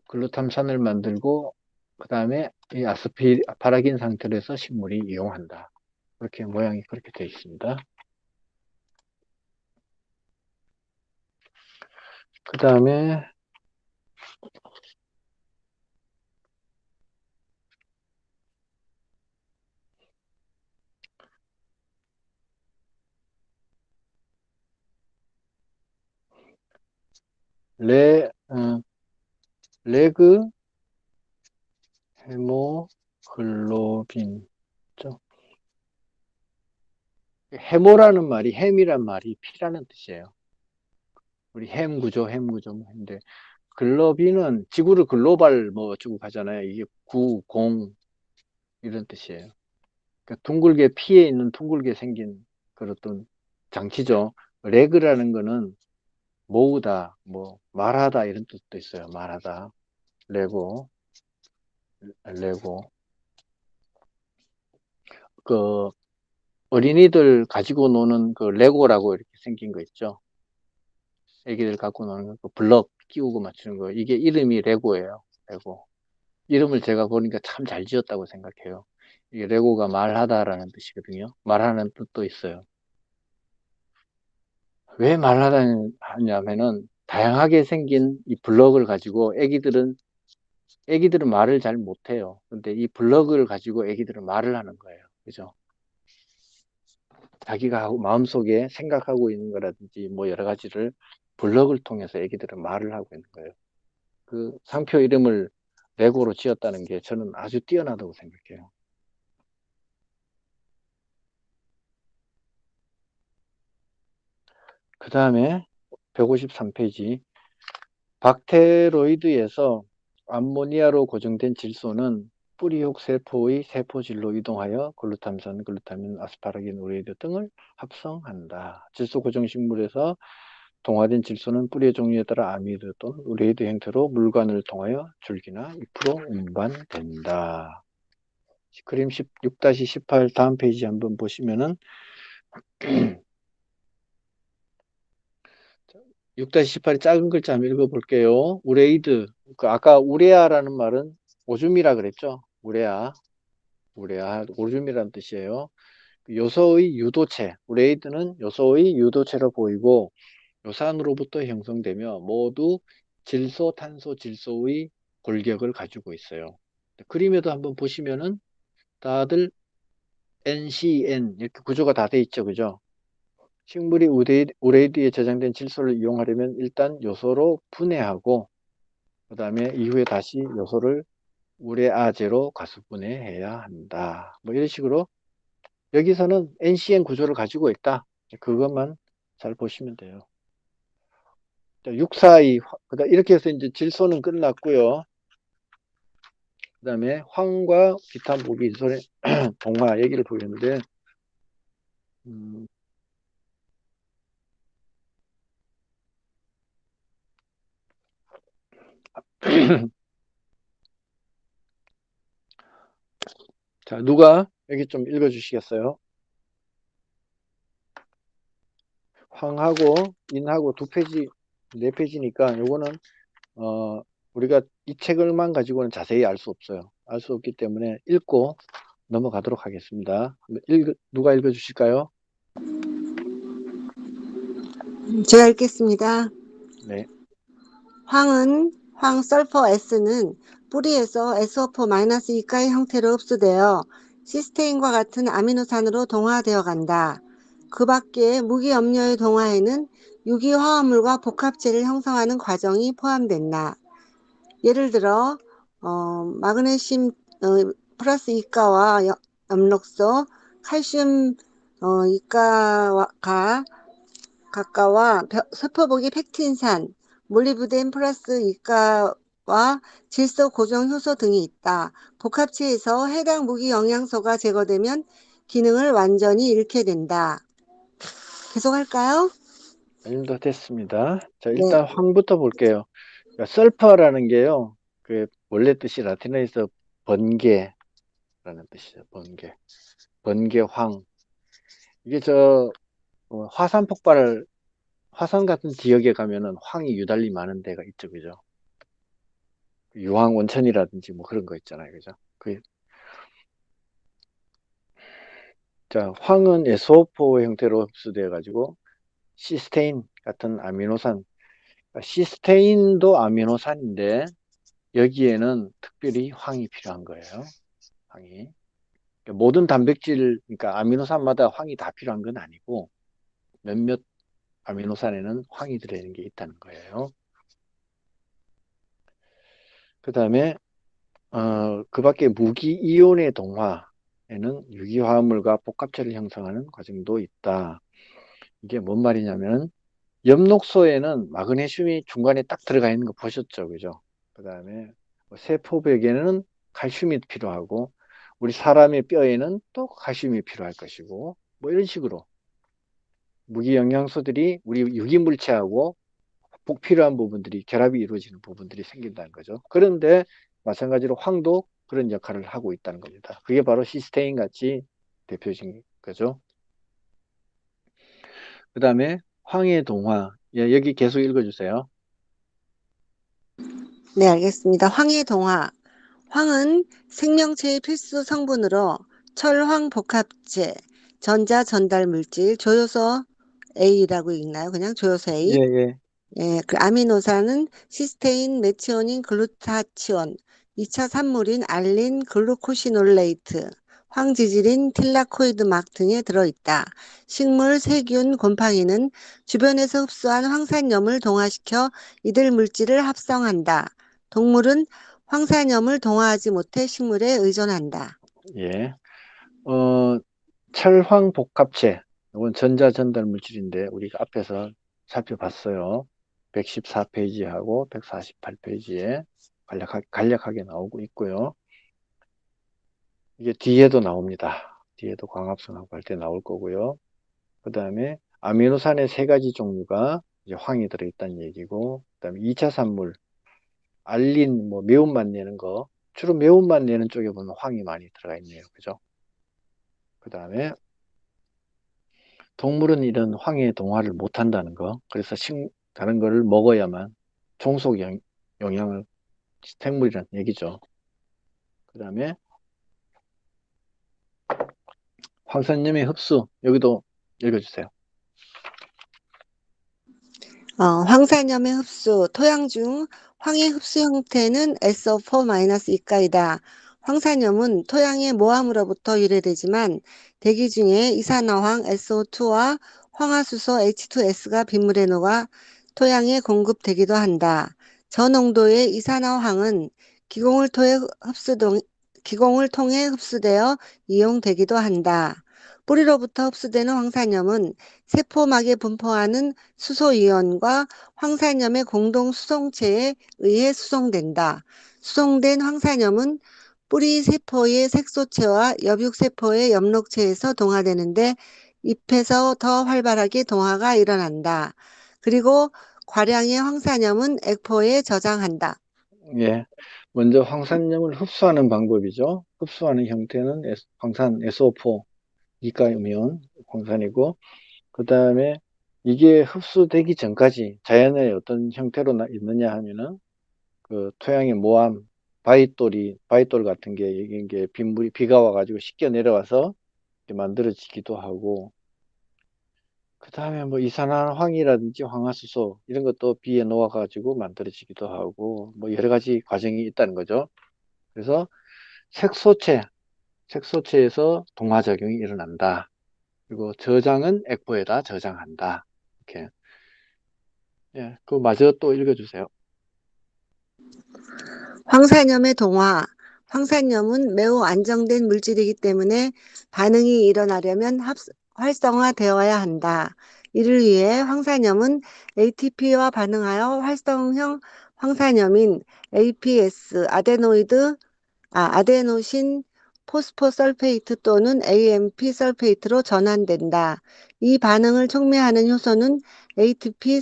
글루탐산을 만들고, 그 다음에 이 아스파라긴 상태로 해서 식물이 이용한다. 그렇게 모양이 그렇게 되어 있습니다. 그 다음에 레그 헤모글로빈. 죠. 헤모라는 말이 햄이란 말이 피라는 뜻이에요. 우리 햄 구조, 햄 구조 뭐 했는데 글로빈은 지구를 글로벌 뭐 어쩌고 하잖아요. 이게 구, 공 이런 뜻이에요. 그러니까 둥글게 피에 있는 둥글게 생긴 그런 어떤 장치죠. 레그라는 거는 모으다, 뭐 말하다 이런 뜻도 있어요. 말하다, 레고, 레고. 그 어린이들 가지고 노는 그 레고라고 이렇게 생긴 거 있죠. 애기들 갖고 노는 거, 그 블럭 끼우고 맞추는 거. 이게 이름이 레고예요. 레고. 이름을 제가 보니까 참 잘 지었다고 생각해요. 이게 레고가 말하다라는 뜻이거든요. 말하는 뜻도 있어요. 왜 말하냐면은 다양하게 생긴 이 블럭을 가지고 애기들은 말을 잘 못해요. 근데 이 블럭을 가지고 애기들은 말을 하는 거예요. 그죠? 자기가 마음속에 생각하고 있는 거라든지 뭐 여러 가지를 블럭을 통해서 애기들은 말을 하고 있는 거예요. 그 상표 이름을 레고로 지었다는 게 저는 아주 뛰어나다고 생각해요. 그 다음에 153페이지. 박테로이드에서 암모니아로 고정된 질소는 뿌리혹 세포의 세포질로 이동하여 글루탐산, 글루타민, 아스파라긴, 우레이드 등을 합성한다. 질소 고정 식물에서 동화된 질소는 뿌리의 종류에 따라 아미드 또는 우레이드 형태로 물관을 통하여 줄기나 잎으로 운반된다. 그림 6-18 다음 페이지 한번 보시면은 6-18이 작은 글자 한번 읽어볼게요. 우레이드. 그 아까 우레아라는 말은 오줌이라 그랬죠? 우레아, 오줌이라는 뜻이에요. 요소의 유도체, 우레이드는 요소의 유도체로 보이고 요산으로부터 형성되며 모두 질소, 탄소, 질소의 골격을 가지고 있어요. 그림에도 한번 보시면은 다들 NCN 이렇게 구조가 다 돼 있죠, 그죠? 식물이 우레이드에 저장된 질소를 이용하려면 일단 요소로 분해하고 그 다음에 이후에 다시 요소를 우레아제로 가수분해해야 한다. 뭐 이런 식으로 여기서는 NCN 구조를 가지고 있다. 그것만 잘 보시면 돼요. 642, 그다음 이렇게 해서 이제 질소는 끝났고요. 그 다음에 황과 기타 무기소의 동화 얘기를 보겠는데, 음, 자, 누가 여기 좀 읽어주시겠어요? 황하고 인하고 두 페이지, 네 페이지니까 요거는 우리가 이 책을만 가지고는 자세히 알 수 없어요. 알 수 없기 때문에 읽고 넘어가도록 하겠습니다. 누가 읽어주실까요? 제가 읽겠습니다. 네. 황설퍼 S는 뿌리에서 SO4-2가의 형태로 흡수되어 시스테인과 같은 아미노산으로 동화되어 간다. 그 밖에 무기염료의 동화에는 유기화합물과 복합체를 형성하는 과정이 포함된다. 예를 들어 마그네슘 플러스 이가와 엽록소, 칼슘 이가와 가까와 세포복이 펙틴산, 몰리브덴 플러스 이가와 질소 고정 효소 등이 있다. 복합체에서 해당 무기 영양소가 제거되면 기능을 완전히 잃게 된다. 계속할까요? 아닙니다. 됐습니다. 자, 네. 일단 황부터 볼게요. 그러니까 설퍼라는 게요. 그 원래 뜻이 라틴어에서 번개라는 뜻이죠. 번개. 번개황. 이게 화산 같은 지역에 가면은 황이 유달리 많은 데가 있죠. 그죠? 유황 온천이라든지 뭐 그런 거 있잖아요. 그죠? 자, 황은 SO4 형태로 흡수되어 가지고 시스테인 같은 아미노산, 그러니까 시스테인도 아미노산인데 여기에는 특별히 황이 필요한 거예요. 황이. 그러니까 모든 단백질, 그러니까 아미노산마다 황이 다 필요한 건 아니고 몇몇 아미노산에는 황이 들어있는 게 있다는 거예요. 그 다음에 그 밖에 무기이온의 동화에는 유기화합물과 복합체를 형성하는 과정도 있다. 이게 뭔 말이냐면 엽록소에는 마그네슘이 중간에 딱 들어가 있는 거 보셨죠? 그죠? 그 다음에 세포벽에는 칼슘이 필요하고 우리 사람의 뼈에는 또 칼슘이 필요할 것이고 뭐 이런 식으로 무기 영양소들이 우리 유기물체하고 꼭 필요한 부분들이 결합이 이루어지는 부분들이 생긴다는 거죠. 그런데 마찬가지로 황도 그런 역할을 하고 있다는 겁니다. 그게 바로 시스테인 같이 대표적인 거죠. 그 다음에 황의 동화. 예, 여기 계속 읽어주세요. 네, 알겠습니다. 황의 동화. 황은 생명체의 필수 성분으로 철황 복합체, 전자 전달 물질, 조효소 A라고 읽나요? 그냥 조효소 예, A. 예, 예, 그 아미노산은 시스테인, 메치오닌, 글루타치온, 2차 산물인 알린, 글루코시놀레이트, 황지질인, 틸라코이드막 등에 들어있다. 식물, 세균, 곰팡이는 주변에서 흡수한 황산염을 동화시켜 이들 물질을 합성한다. 동물은 황산염을 동화하지 못해 식물에 의존한다. 예. 어, 철황복합체. 이건 전자전달 물질인데 우리가 앞에서 살펴봤어요. 114페이지하고 148페이지에 간략하게 나오고 있고요. 이게 뒤에도 나옵니다. 뒤에도 광합성하고 할 때 나올 거고요. 그 다음에 아미노산의 세 가지 종류가 이제 황이 들어있다는 얘기고, 그 다음에 2차 산물, 알린, 뭐 매운맛 내는 거, 주로 매운맛 내는 쪽에 보면 황이 많이 들어가 있네요. 그죠? 그 다음에 동물은 이런 황해 동화를 못 한다는 거. 그래서 다른 거를 먹어야만 종속 영양을 생물이라는 얘기죠. 그 다음에 황산염의 흡수. 여기도 읽어주세요. 황산염의 흡수, 토양 중 황의 흡수 형태는 SO4-이가이다. 황산염은 토양의 모함으로부터 유래되지만 대기 중에 이산화황 SO2와 황화수소 H2S가 빗물에 녹아 토양에 공급되기도 한다. 저농도의 이산화황은 기공을 통해 흡수되어 이용되기도 한다. 뿌리로부터 흡수되는 황산염은 세포막에 분포하는 수소이온과 황산염의 공동 수송체에 의해 수송된다. 수송된 황산염은 뿌리 세포의 색소체와 엽육세포의 엽록체에서 동화되는데 잎에서 더 활발하게 동화가 일어난다. 그리고 과량의 황산염은 액포에 저장한다. 예. 먼저 황산염을 흡수하는 방법이죠. 흡수하는 형태는 황산 SO4, 이가이온 황산이고, 그 다음에 이게 흡수되기 전까지 자연의 어떤 형태로 있느냐 하면은 그 토양의 모함, 바위돌 같은 게 이게 빗물이 비가 와가지고 씻겨 내려와서 이렇게 만들어지기도 하고, 그 다음에 뭐 이산화황이라든지 황화수소 이런 것도 비에 녹아가지고 만들어지기도 하고, 뭐 여러 가지 과정이 있다는 거죠. 그래서 색소체, 색소체에서 동화작용이 일어난다. 그리고 저장은 액보에다 저장한다. 이렇게. 예, 그 마저 또 읽어주세요. 황산염의 동화. 황산염은 매우 안정된 물질이기 때문에 반응이 일어나려면 활성화되어야 한다. 이를 위해 황산염은 ATP와 반응하여 활성형 황산염인 APS, 아데노신 포스포설페이트 또는 AMP 설페이트로 전환된다. 이 반응을 촉매하는 효소는 ATP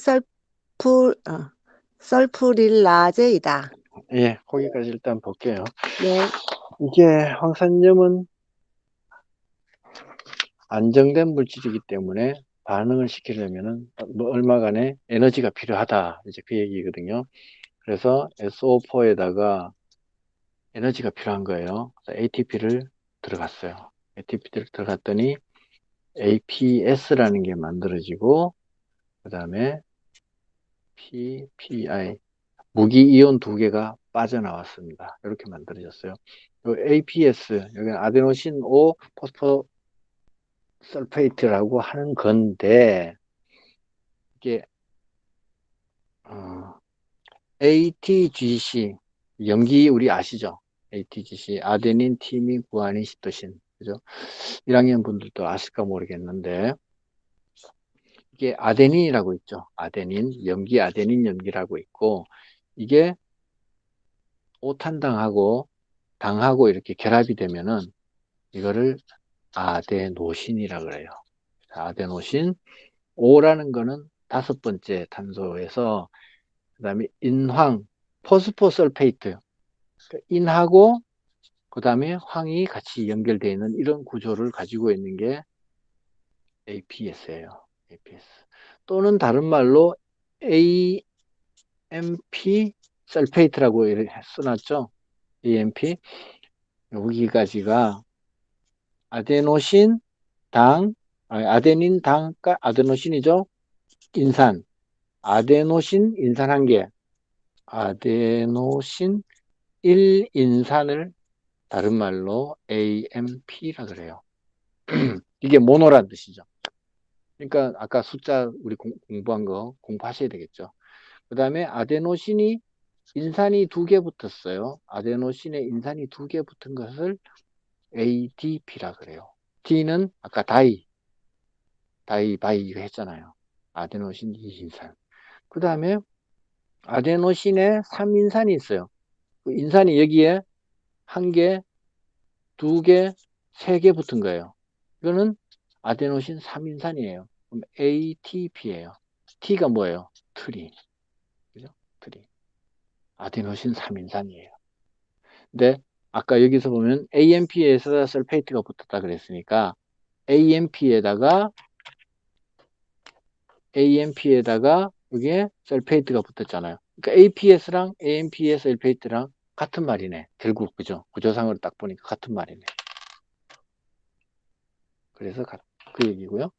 설프릴라제이다. 예, 거기까지 일단 볼게요. 네. 이게 황산염은 안정된 물질이기 때문에 반응을 시키려면은 뭐 얼마간의 에너지가 필요하다. 이제 그 얘기거든요. 그래서 SO4에다가 에너지가 필요한 거예요. ATP를 들어갔어요. ATP를 들어갔더니 APS라는 게 만들어지고, 그 다음에 PPI, 무기이온 두 개가 빠져나왔습니다. 이렇게 만들어졌어요. 요 APS, 여기는 아데노신 5 포스포설페이트라고 하는 건데, 이게 ATGC, 염기 우리 아시죠? ATGC, 아데닌, 티민, 구아닌, 시토신. 그죠? 1학년 분들도 아실까 모르겠는데, 이게 아데닌이라고 있죠. 아데닌, 염기, 아데닌 염기라고 있고, 이게 오탄당하고 당하고 이렇게 결합이 되면은 이거를 아데노신이라 그래요. 아데노신, O라는 거는 다섯 번째 탄소에서, 그 다음에 인황, 포스포설페이트, 인하고 그 다음에 황이 같이 연결되어 있는 이런 구조를 가지고 있는 게 APS예요. APS. 또는 다른 말로 AMP 설페이트라고 써놨죠. AMP. 여기까지가 아데노신 아데닌 당가 아데노신이죠. 인산. 아데노신 인산 한 개. 아데노신 1인산을 다른 말로 AMP라 그래요. 이게 모노란 뜻이죠. 그러니까 아까 숫자 우리 공부한 거 공부하셔야 되겠죠. 그 다음에 아데노신이 인산이 두 개 붙었어요. 아데노신에 인산이 두 개 붙은 것을 ADP라 그래요. D는 아까 바이 이거 했잖아요. 아데노신 2인산. 그 다음에 아데노신에 3인산이 있어요. 그 인산이 여기에 한 개, 두 개, 세 개 붙은 거예요. 이거는 아데노신 3인산이에요. 그럼 ATP예요. T가 뭐예요? 트리. 그죠? 트리. 아데노신 3인산이에요. 근데 아까 여기서 보면 AMP에서 설페이트가 붙었다 그랬으니까 AMP에다가 여기에 설페이트가 붙었잖아요. 그러니까 APS랑 AMP의 설페이트랑 같은 말이네. 결국 그죠? 구조상으로 딱 보니까 같은 말이네. 그래서 그 얘기고요.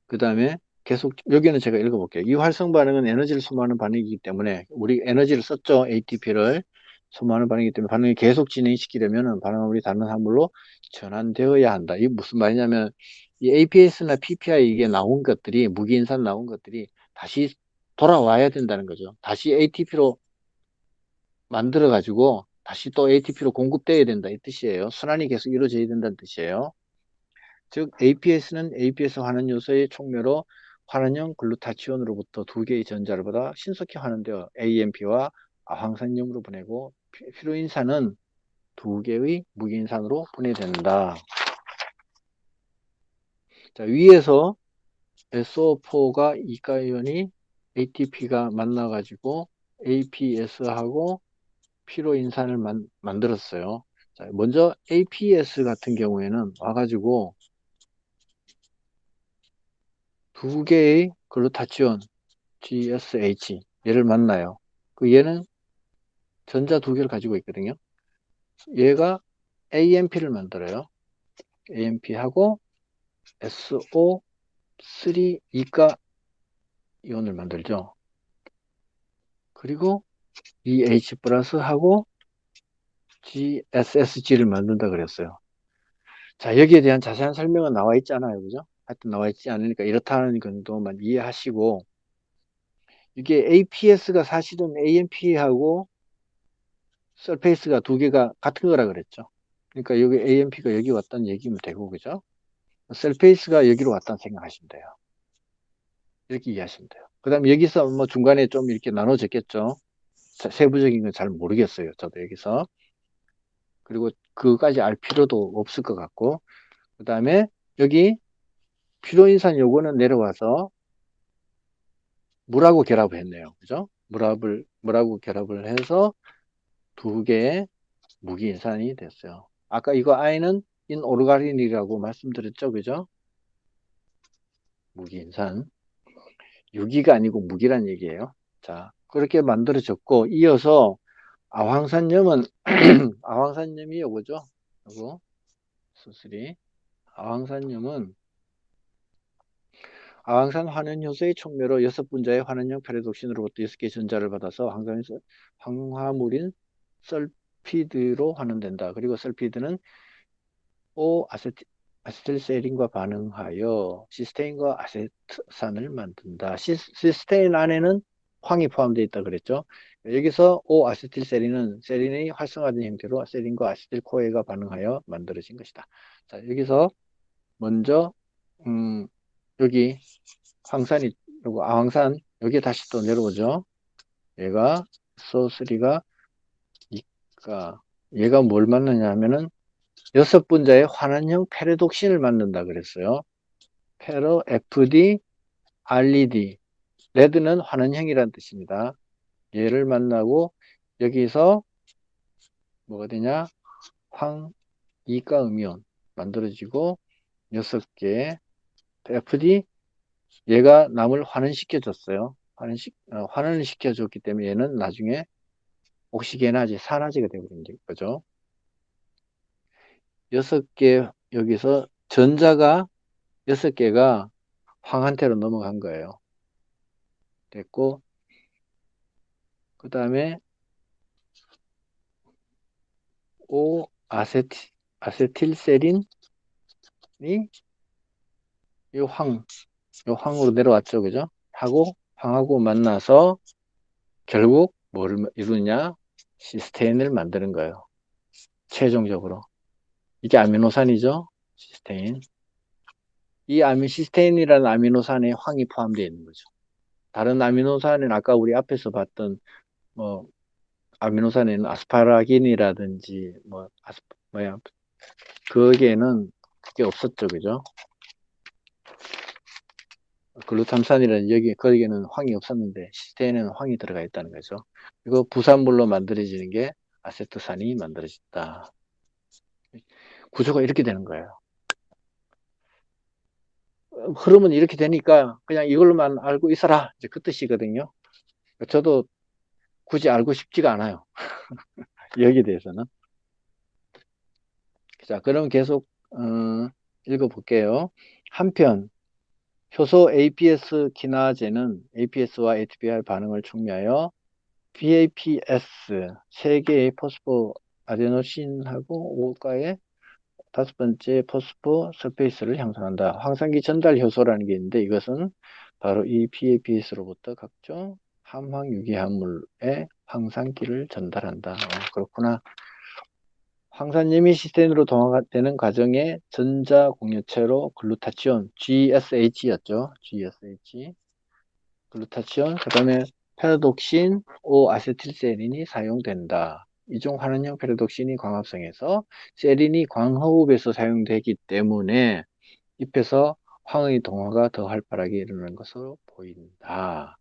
그 다음에 계속 여기는 제가 읽어볼게요. 이 활성 반응은 에너지를 소모하는 반응이기 때문에 우리 에너지를 썼죠. ATP를 소모하는 반응이기 때문에 반응이 계속 진행시키려면 반응은 우리 다른 화물로 전환되어야 한다. 이게 무슨 말이냐면 이 APS나 PPI 이게 나온 것들이 무기인산 나온 것들이 다시 돌아와야 된다는 거죠. 다시 ATP로 만들어 가지고 다시 또 ATP로 공급돼야 된다 이 뜻이에요. 순환이 계속 이루어져야 된다는 뜻이에요. 즉 APS는 APS 환원 요소의 촉매로 환원형 글루타치온으로부터 두 개의 전자를 받아 신속히 환원되어 AMP와 아황산염으로 보내고 피로인산은 두 개의 무기인산으로 분해된다. 자, 위에서 SO4가 이가이온이 ATP가 만나가지고 APS하고 피로인산을 만들었어요. 자, 먼저 APS 같은 경우에는 와가지고 두 개의 글루타치온 GSH 얘를 만나요. 그 얘는 전자 두 개를 가지고 있거든요. 얘가 AMP를 만들어요. AMP하고 SO3 이가 이온을 만들죠. 그리고 EH 플러스하고 GSSG를 만든다 그랬어요. 자, 여기에 대한 자세한 설명은 나와 있지 않아요. 그죠? 하여튼 나와 있지 않으니까 이렇다는 정도만 이해하시고 이게 APS가 사실은 AMP하고 서페이스가 두 개가 같은 거라 그랬죠. 그러니까 여기 AMP가 여기 왔다는 얘기면 되고, 그죠? 서페이스가 여기로 왔다는 생각하시면 돼요. 이렇게 이해하시면 돼요. 그 다음에 여기서 뭐 중간에 좀 이렇게 나눠졌겠죠. 세부적인 건 잘 모르겠어요. 저도 여기서. 그리고 그거까지 알 필요도 없을 것 같고. 그 다음에 여기 피로인산 요거는 내려와서 물하고 결합을 했네요. 그죠? 물하고 결합을 해서 두 개의 무기인산이 됐어요. 아까 이거 I는 인오르가닌이라고 말씀드렸죠. 그죠? 무기인산. 유기가 아니고 무기란 얘기예요. 자, 그렇게 만들어졌고, 이어서 아황산염은, 아황산염이 요거죠. 요거, 수술이. 아황산염은 아황산 환원효소의 촉매로 6분자의 환원형 페레독신으로부터 6개의 전자를 받아서 황화물인 설피드로 환원된다. 그리고 설피드는 아세틸세린과 반응하여 시스테인과 아세트산을 만든다. 시스테인 안에는 황이 포함되어 있다 그랬죠. 여기서 O-아세틸세린은 세린이 활성화된 형태로 세린과 아세틸코에가 반응하여 만들어진 것이다. 자, 여기서 먼저 여기 황산이 그리고 아황산 여기 다시 또 내려오죠. 얘가 SO3가 그러니까 얘가 뭘 만드냐 하면은 6분자의 환원형 페레독신을 만든다 그랬어요. 페로 FD RED 레드는 환원형이라는 뜻입니다. 얘를 만나고 여기서 뭐가 되냐? 황이가 음이온 만들어지고 6개 FD 얘가 남을 환원시켜 줬어요. 환원을 시켜줬기 때문에 얘는 나중에 옥시게나지, 산화제가 되어버린 거죠. 6개, 여기서 전자가 6개가 황한테로 넘어간 거예요. 됐고, 그 다음에 아세틸세린이 이 황으로 내려왔죠. 그죠? 하고, 황하고 만나서 결국 뭐를 이루냐? 시스테인을 만드는 거예요. 최종적으로. 이게 아미노산이죠. 시스테인. 이 시스테인이라는 아미노산에 황이 포함되어 있는 거죠. 다른 아미노산은 아까 우리 앞에서 봤던 뭐 아미노산에는 아스파라긴이라든지 뭐야 거기에는 그게 없었죠, 그죠? 글루탐산이라는 거기에는 황이 없었는데 시스테인에는 황이 들어가 있다는 거죠. 이거 부산물로 만들어지는 게 아세트산이 만들어진다. 구조가 이렇게 되는 거예요. 흐름은 이렇게 되니까 그냥 이걸로만 알고 있어라. 이제 그 뜻이거든요. 저도 굳이 알고 싶지가 않아요. 여기에 대해서는. 자, 그럼 계속 읽어볼게요. 한편 효소 APS 키나제는 APS와 ATPR 반응을 촉매하여 PAPS 3개의 포스포 아데노신하고 5가의 5번째 포스포 서페이스를 형성한다. 황산기 전달 효소라는 게 있는데 이것은 바로 이 PAPS로부터 각종 함황 유기합물의 황산기를 전달한다. 그렇구나. 황산염이 시스테인으로 동화되는 과정에 전자공유체로 글루타치온 GSH였죠. GSH 글루타치온 그 다음에 페라독신 O-아세틸세린이 사용된다. 이중 환원형 페라독신이 광합성에서 세린이 광호흡에서 사용되기 때문에 잎에서 황의 동화가 더 활발하게 일어나는 것으로 보인다.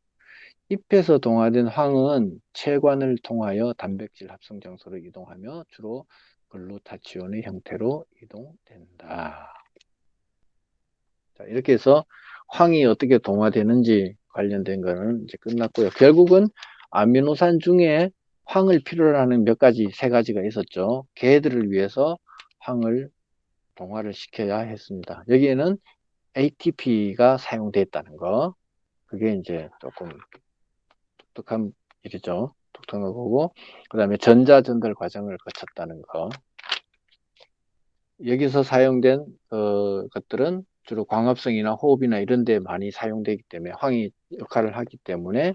잎에서 동화된 황은 체관을 통하여 단백질 합성 장소로 이동하며 주로 글루타치온의 형태로 이동된다. 자, 이렇게 해서 황이 어떻게 동화되는지 관련된 거는 이제 끝났고요. 결국은 아미노산 중에 황을 필요로 하는 몇 가지, 3가지가 있었죠. 개들을 위해서 황을 동화를 시켜야 했습니다. 여기에는 ATP가 사용됐다는 거. 그게 이제 조금 독특한 일이죠. 독특한 거고. 그 다음에 전자 전달 과정을 거쳤다는 거. 여기서 사용된 것들은 주로 광합성이나 호흡이나 이런 데 많이 사용되기 때문에 황이 역할을 하기 때문에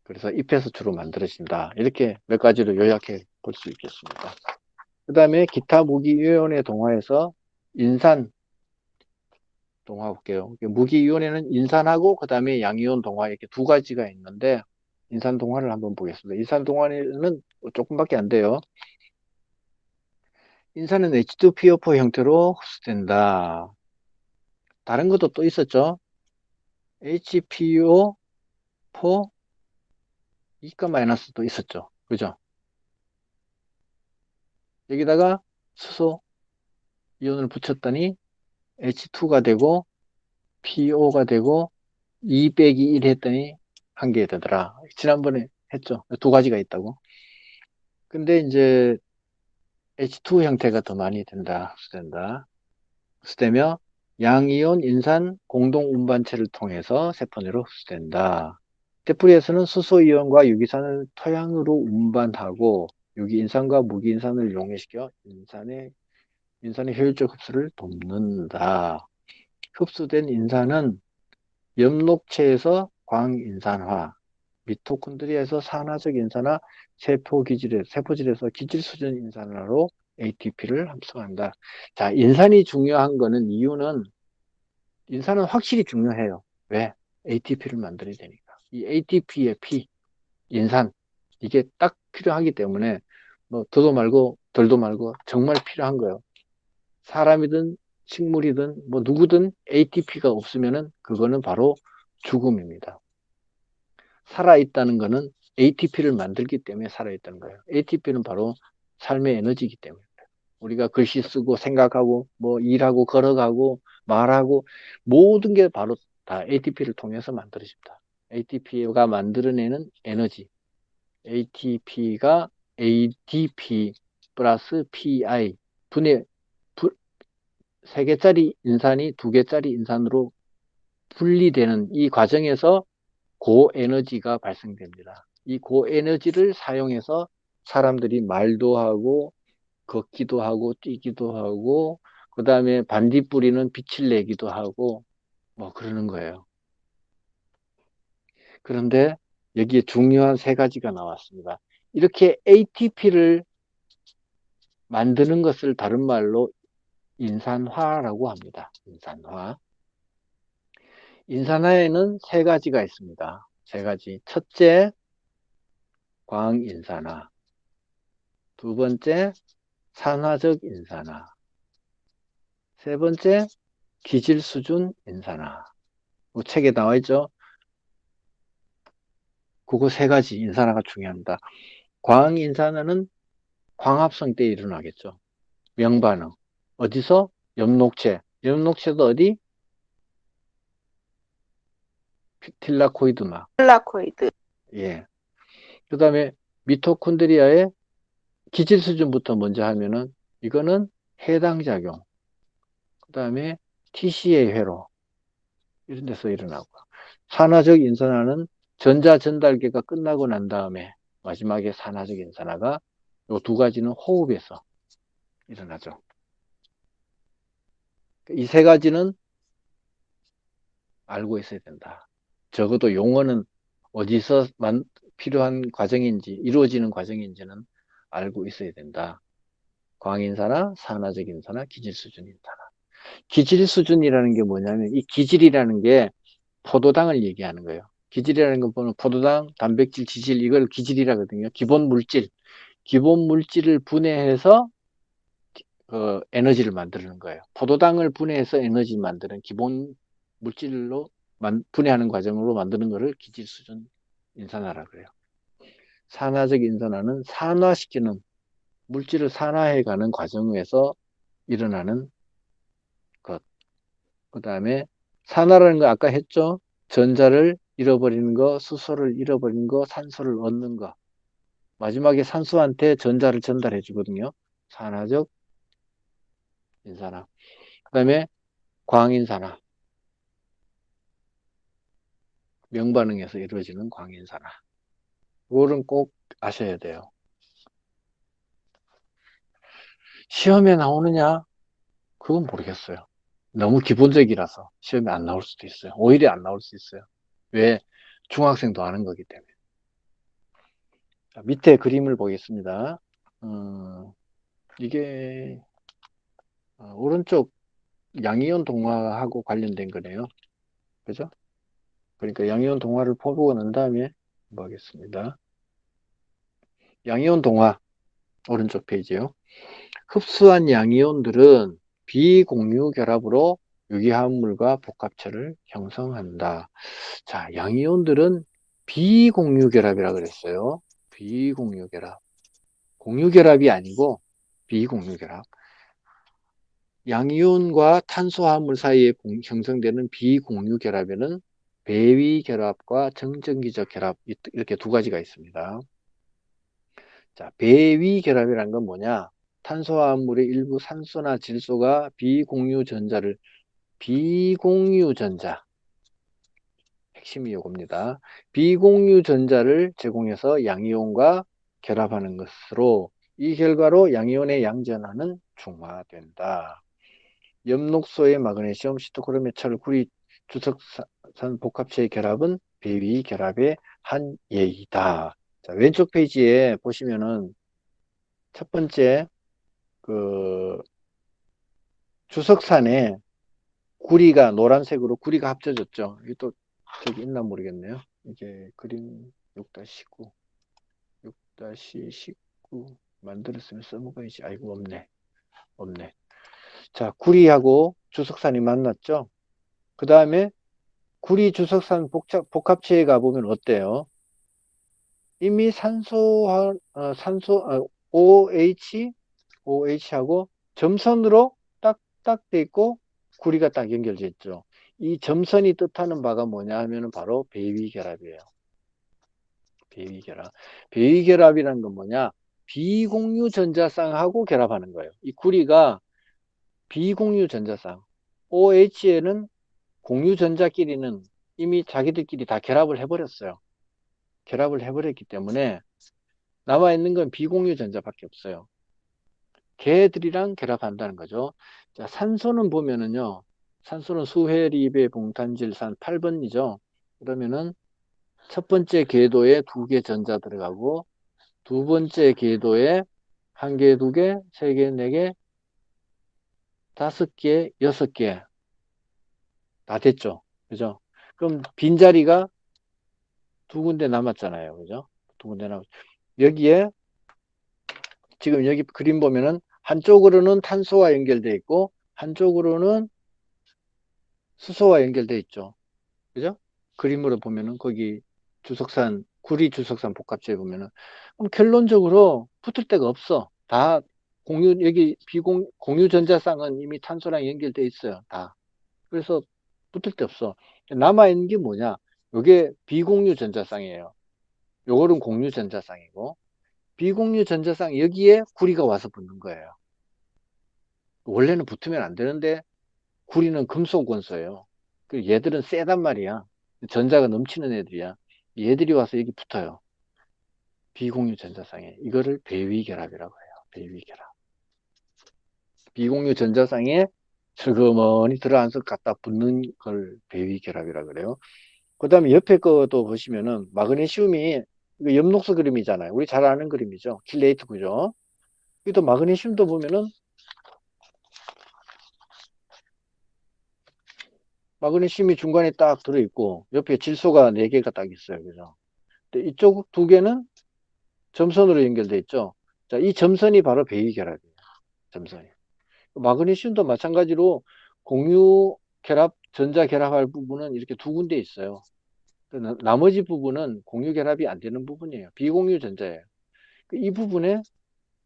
그래서 잎에서 주로 만들어진다. 이렇게 몇 가지로 요약해 볼 수 있겠습니다. 그 다음에 기타 무기이온의 동화에서 인산 동화 볼게요. 무기이온에는 인산하고 그 다음에 양이온 동화 이렇게 2가지가 있는데 인산 동화를 한번 보겠습니다. 인산 동화는 조금밖에 안 돼요. 인산은 H2PO4 형태로 흡수된다. 다른 것도 또 있었죠. HPO4 이가 마이너스도 있었죠. 그죠? 여기다가 수소 이온을 붙였더니 H2가 되고 PO가 되고 2 빼기 1 했더니 1개 되더라. 지난번에 했죠. 2가지가 있다고. 근데 이제 H2 형태가 더 많이 된다. 흡수된다. 흡수되며 양이온 인산 공동 운반체를 통해서 세포내로 흡수된다. 테프리에서는 수소이온과 유기산을 토양으로 운반하고 유기인산과 무기인산을 용해시켜 인산의 효율적 흡수를 돕는다. 흡수된 인산은 엽록체에서 광인산화, 미토콘드리아에서 산화적 인산화, 세포질에서 기질 수준 인산화로 ATP를 합성한다. 자, 인산이 중요한 거는 이유는 인산은 확실히 중요해요. 왜? ATP를 만들어야 되니까. 이 ATP의 P, 인산, 이게 딱 필요하기 때문에 뭐 더도 말고 덜도 말고 정말 필요한 거예요. 사람이든 식물이든 뭐 누구든 ATP가 없으면은 그거는 바로 죽음입니다. 살아있다는 거는 ATP를 만들기 때문에 살아있다는 거예요. ATP는 바로 삶의 에너지이기 때문에. 우리가 글씨 쓰고 생각하고 뭐 일하고 걸어가고 말하고 모든 게 바로 다 ATP를 통해서 만들어집니다. ATP가 만들어내는 에너지. ATP가 ADP 플러스 PI 분해 3개짜리 인산이 2개짜리 인산으로 분리되는 이 과정에서 고에너지가 발생됩니다. 이 고에너지를 사용해서 사람들이 말도 하고 걷기도 하고 뛰기도 하고 그 다음에 반딧불이는 빛을 내기도 하고 뭐 그러는 거예요. 그런데 여기에 중요한 3가지가 나왔습니다. 이렇게 ATP를 만드는 것을 다른 말로 인산화라고 합니다. 인산화. 인산화에는 3가지가 있습니다. 3가지. 첫째, 광인산화. 두 번째, 산화적 인산화. 세 번째, 기질 수준 인산화. 책에 나와 있죠? 그거 3가지 인산화가 중요합니다. 광인산화는 광합성 때 일어나겠죠. 명반응. 어디서? 엽록체. 엽록체도 어디? 틸라코이드막. 플라코이드. 예. 그 다음에 미토콘드리아의 기질 수준부터 먼저 하면은 이거는 해당작용. 그 다음에 TCA 회로. 이런 데서 일어나고. 산화적 인산화는 전자전달계가 끝나고 난 다음에 마지막에 산화적 인산화가 이 2가지는 호흡에서 일어나죠. 이 3가지는 알고 있어야 된다. 적어도 용어는 어디서 필요한 과정인지 이루어지는 과정인지는 알고 있어야 된다. 광인산화, 산화적 인산화, 기질 수준 인산화. 기질 수준이라는 게 뭐냐면 이 기질이라는 게 포도당을 얘기하는 거예요. 기질이라는 건 보면 포도당, 단백질, 지질 이걸 기질이라거든요. 기본 물질. 기본 물질을 분해해서 에너지를 만드는 거예요. 포도당을 분해해서 에너지 만드는 기본 물질로 분해하는 과정으로 만드는 것을 기질 수준 인산화라 그래요. 산화적 인산화는 산화시키는 물질을 산화해가는 과정에서 일어나는 것. 그 다음에 산화라는 거 아까 했죠? 전자를 잃어버리는 거, 수소를 잃어버리는 거, 산소를 얻는 거. 마지막에 산소한테 전자를 전달해 주거든요. 산화적 인산화. 그 다음에 광인산화. 명반응에서 이루어지는 광인산화. 이거는 꼭 아셔야 돼요. 시험에 나오느냐? 그건 모르겠어요. 너무 기본적이라서 시험에 안 나올 수도 있어요. 오히려 안 나올 수 있어요. 왜? 중학생도 아는 거기 때문에. 자, 밑에 그림을 보겠습니다. 이게 오른쪽 양이온 동화하고 관련된 거네요. 그죠? 그러니까 양이온 동화를 보고 난 다음에 보겠습니다. 양이온 동화 오른쪽 페이지요. 흡수한 양이온들은 비공유 결합으로 유기화합물과 복합체를 형성한다. 자, 양이온들은 비공유 결합이라 그랬어요. 비공유 결합. 공유 결합이 아니고 비공유 결합. 양이온과 탄소화합물 사이에 형성되는 비공유 결합에는 배위 결합과 정전기적 결합 이렇게 2가지가 있습니다. 자, 배위 결합이란 건 뭐냐? 탄소화합물의 일부 산소나 질소가 비공유 전자 핵심이 요겁니다. 비공유 전자를 제공해서 양이온과 결합하는 것으로 이 결과로 양이온의 양전하는 중화된다. 엽록소의 마그네슘, 시토크롬의 철, 구리, 주석산 복합체의 결합은 배위 결합의 한 예이다. 자, 왼쪽 페이지에 보시면은 첫 번째 그 주석산에 구리가 노란색으로 구리가 합쳐졌죠. 이게 또 저기 있나 모르겠네요. 이게 그림 6-19 6-19 만들었으면 써먹어야지. 아이고 없네. 없네. 자, 구리하고 주석산이 만났죠. 그 다음에 구리 주석산 복합체에 가보면 어때요? 이미 OH하고 점선으로 딱딱 돼 있고 구리가 딱 연결돼 있죠. 이 점선이 뜻하는 바가 뭐냐 하면은 바로 배위결합이에요. 배위결합. 배위결합이라는 건 뭐냐? 비공유 전자쌍하고 결합하는 거예요. 이 구리가 비공유 전자쌍. OH에는 공유 전자끼리는 이미 자기들끼리 다 결합을 해버렸어요. 결합을 해버렸기 때문에 남아있는 건 비공유 전자밖에 없어요. 걔들이랑 결합한다는 거죠. 자, 산소는 보면은요, 산소는 수회리베 봉탄질산 8번이죠. 그러면은 첫 번째 궤도에 2개 전자 들어가고, 두 번째 궤도에 1개, 2개, 3개, 4개, 5개, 6개 다 됐죠. 그죠? 그럼 빈자리가 2군데 남았잖아요. 그죠? 2군데 여기에 지금 여기 그림 보면은 한쪽으로는 탄소와 연결되어 있고 한쪽으로는 수소와 연결되어 있죠. 그죠? 그림으로 보면은 거기 주석산 구리 주석산 복합체에 보면은 그럼 결론적으로 붙을 데가 없어. 다 공유 여기 공유 전자쌍은 이미 탄소랑 연결되어 있어요. 다. 그래서 붙을 데 없어. 남아 있는 게 뭐냐? 요게 비공유 전자쌍이에요. 요거는 공유 전자쌍이고 비공유 전자쌍 여기에 구리가 와서 붙는 거예요. 원래는 붙으면 안 되는데 구리는 금속 원소예요. 얘들은 세단 말이야. 전자가 넘치는 애들이야. 얘들이 와서 여기 붙어요. 비공유 전자쌍에. 이거를 배위결합이라고 해요. 배위결합. 비공유 전자쌍에 슬그머니 들어앉아서 갖다 붙는 걸 배위결합이라고 그래요. 그 다음에 옆에 것도 보시면은 마그네슘이 이거 엽록소 그림이잖아요. 우리 잘 아는 그림이죠. 킬레이트 구조. 여기도 마그네슘도 보면은 마그네슘이 중간에 딱 들어있고 옆에 질소가 4개가 딱 있어요. 그죠? 근데 이쪽 2개는 점선으로 연결돼 있죠. 자, 이 점선이 바로 배위결합이에요. 점선이. 마그네슘도 마찬가지로 공유 결합, 전자 결합할 부분은 이렇게 2군데 있어요. 나머지 부분은 공유 결합이 안 되는 부분이에요. 비공유 전자예요. 이 부분에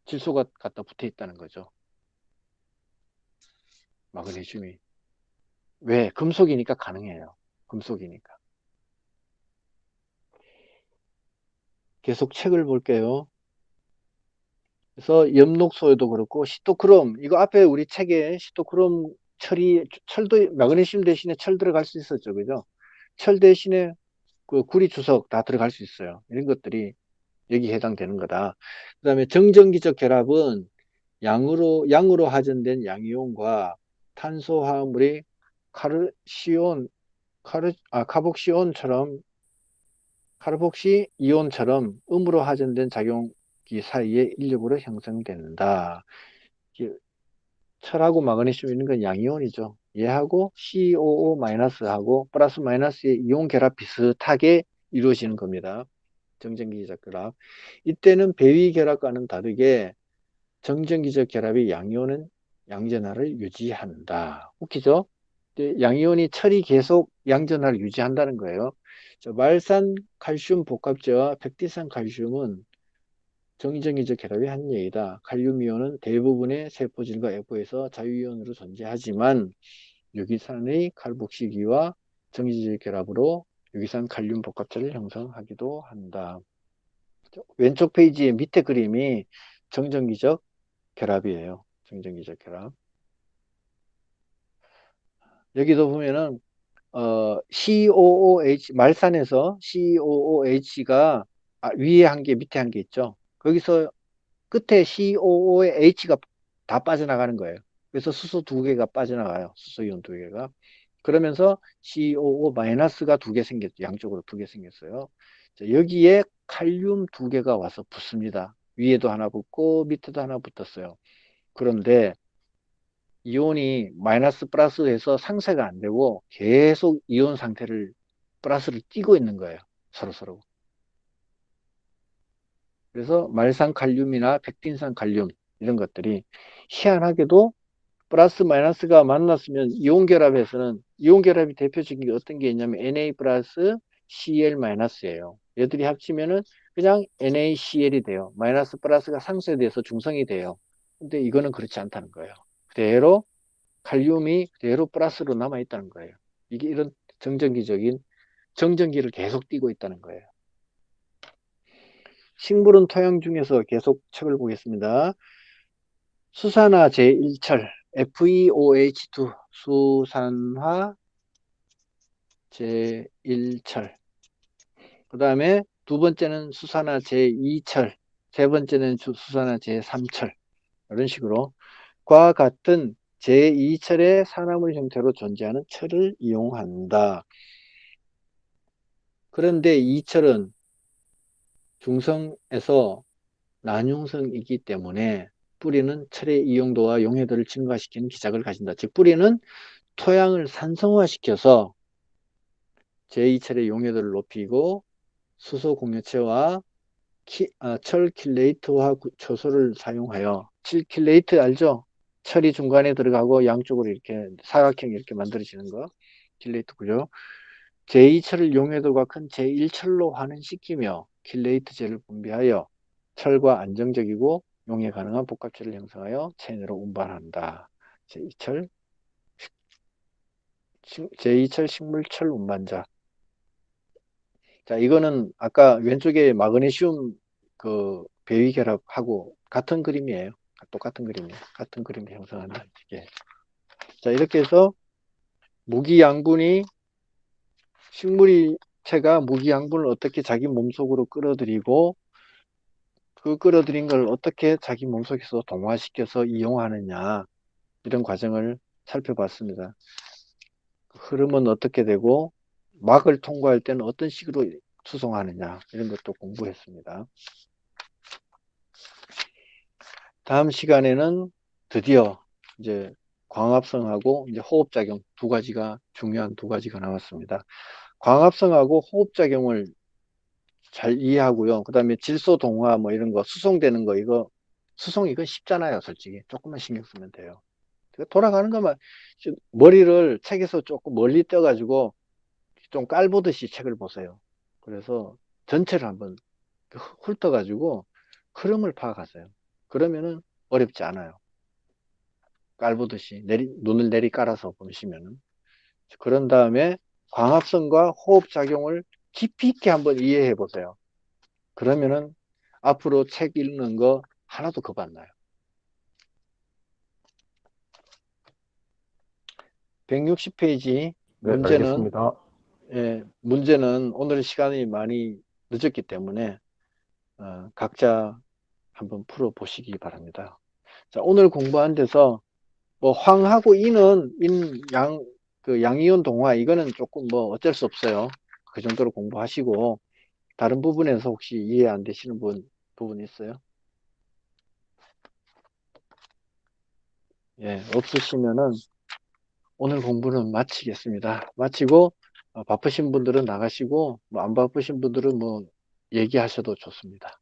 질소가 갖다 붙어 있다는 거죠. 마그네슘이. 왜? 금속이니까 가능해요. 금속이니까. 계속 책을 볼게요. 그래서 엽록소에도 그렇고 시토크롬 이거 앞에 우리 책에 시토크롬 철도 마그네슘 대신에 철 들어갈 수 있었죠. 그죠? 철 대신에 그 구리 주석 다 들어갈 수 있어요. 이런 것들이 여기 해당되는 거다. 그다음에 정전기적 결합은 양으로 하전된 양이온과 탄소 화합물이 카르복시 이온처럼 음으로 하전된 작용기 사이에 인력으로 형성된다. 철하고 마그네슘 있는 건 양이온이죠. 얘하고 COO-하고 플러스 마이너스의 이온 결합 비슷하게 이루어지는 겁니다. 정전기적 결합. 이때는 배위 결합과는 다르게 정전기적 결합의 양이온은 양전하를 유지한다. 웃기죠? 양이온이 철이 계속 양전하를 유지한다는 거예요. 말산 칼슘 복합제와 백디산 칼슘은 정전기적 결합의 한 예이다. 칼륨이온은 대부분의 세포질과 에포에서 자유이온으로 존재하지만 유기산의 칼복식이와 정지적 결합으로 유기산 칼륨 복합체를 형성하기도 한다. 왼쪽 페이지의 밑에 그림이 정전기적 결합이에요. 정전기적 결합. 여기도 보면은 COOH 말산에서 COOH가 위에 한 개, 밑에 한 개 있죠. 거기서 끝에 COO의 H가 다 빠져나가는 거예요. 그래서 수소 2개가 빠져나가요. 수소이온 2개가. 그러면서 COO 마이너스가 두 개 생겼죠. 양쪽으로 두 개 생겼어요. 자, 여기에 칼륨 두 개가 와서 붙습니다. 위에도 하나 붙고 밑에도 하나 붙었어요. 그런데 이온이 마이너스 플러스해서 상쇄가 안 되고 계속 이온 상태를 플러스를 띄고 있는 거예요. 서로. 그래서 말산칼륨이나 백딘산칼륨 이런 것들이 희한하게도 플러스 마이너스가 만났으면 이온 결합에서는 이온 결합이 대표적인 게 어떤 게 있냐면 Na 플러스 Cl 마이너스예요. 얘들이 합치면은 그냥 NaCl이 돼요. 마이너스 플러스가 상쇄돼서 중성이 돼요. 근데 이거는 그렇지 않다는 거예요. 그대로 칼륨이 그대로 플러스로 남아 있다는 거예요. 이게 이런 정전기적인 정전기를 계속 띠고 있다는 거예요. 식물은 토양 중에서 계속 책을 보겠습니다. 수산화 제1철 FeOH2 수산화 제1철. 그 다음에 두 번째는 수산화 제2철, 세 번째는 수산화 제3철. 이런 식으로 과 같은 제2철의 산화물 형태로 존재하는 철을 이용한다. 그런데 이 철은 중성에서 난용성이기 때문에 뿌리는 철의 이용도와 용해도를 증가시키는 기작을 가진다. 즉 뿌리는 토양을 산성화시켜서 제2철의 용해도를 높이고 수소 공유체와 철 킬레이트화 초소를 사용하여 킬레이트 알죠? 철이 중간에 들어가고 양쪽으로 이렇게 사각형 이렇게 만들어지는 거 킬레이트 구조. 제2철을 용해도가 큰 제1철로 환원시키며 킬레이트제를 분비하여 철과 안정적이고 용해 가능한 복합체를 형성하여 체내로 운반한다. 제2철 제2철 식물철 운반자. 자, 이거는 아까 왼쪽에 마그네슘 그 배위 결합하고 같은 그림이에요. 똑같은 그림이에요. 같은 그림을 형성한다. 이게. 자, 이렇게 해서 무기양분이 식물체가 무기양분을 어떻게 자기 몸속으로 끌어들이고 그 끌어들인 걸 어떻게 자기 몸속에서 동화시켜서 이용하느냐 이런 과정을 살펴봤습니다. 흐름은 어떻게 되고 막을 통과할 때는 어떤 식으로 수송하느냐 이런 것도 공부했습니다. 다음 시간에는 드디어 이제 광합성하고 이제 호흡작용 두 가지가 중요한 두 가지가 나왔습니다. 광합성하고 호흡작용을 잘 이해하고요. 그 다음에 질소 동화 뭐 이런 거 수송되는 거 이거 수송 이거 쉽잖아요. 솔직히 조금만 신경 쓰면 돼요. 돌아가는 것만 머리를 책에서 조금 멀리 떠가지고 좀 깔보듯이 책을 보세요. 그래서 전체를 한번 훑어가지고 흐름을 파악하세요. 그러면은 어렵지 않아요. 깔보듯이 눈을 내리 깔아서 보시면은 그런 다음에 광합성과 호흡작용을 깊이 있게 한번 이해해 보세요. 그러면은 앞으로 책 읽는 거 하나도 겁 안 나요. 160페이지 네, 문제는 알겠습니다. 문제는 오늘 시간이 많이 늦었기 때문에 각자 한번 풀어 보시기 바랍니다. 자, 오늘 공부한 데서 뭐 황하고 인은 그 양이온 동화 이거는 조금 뭐 어쩔 수 없어요. 그 정도로 공부하시고 다른 부분에서 혹시 이해 안 되시는 부분 있어요? 예, 없으시면은 오늘 공부는 마치겠습니다. 마치고 바쁘신 분들은 나가시고 뭐 안 바쁘신 분들은 뭐 얘기하셔도 좋습니다.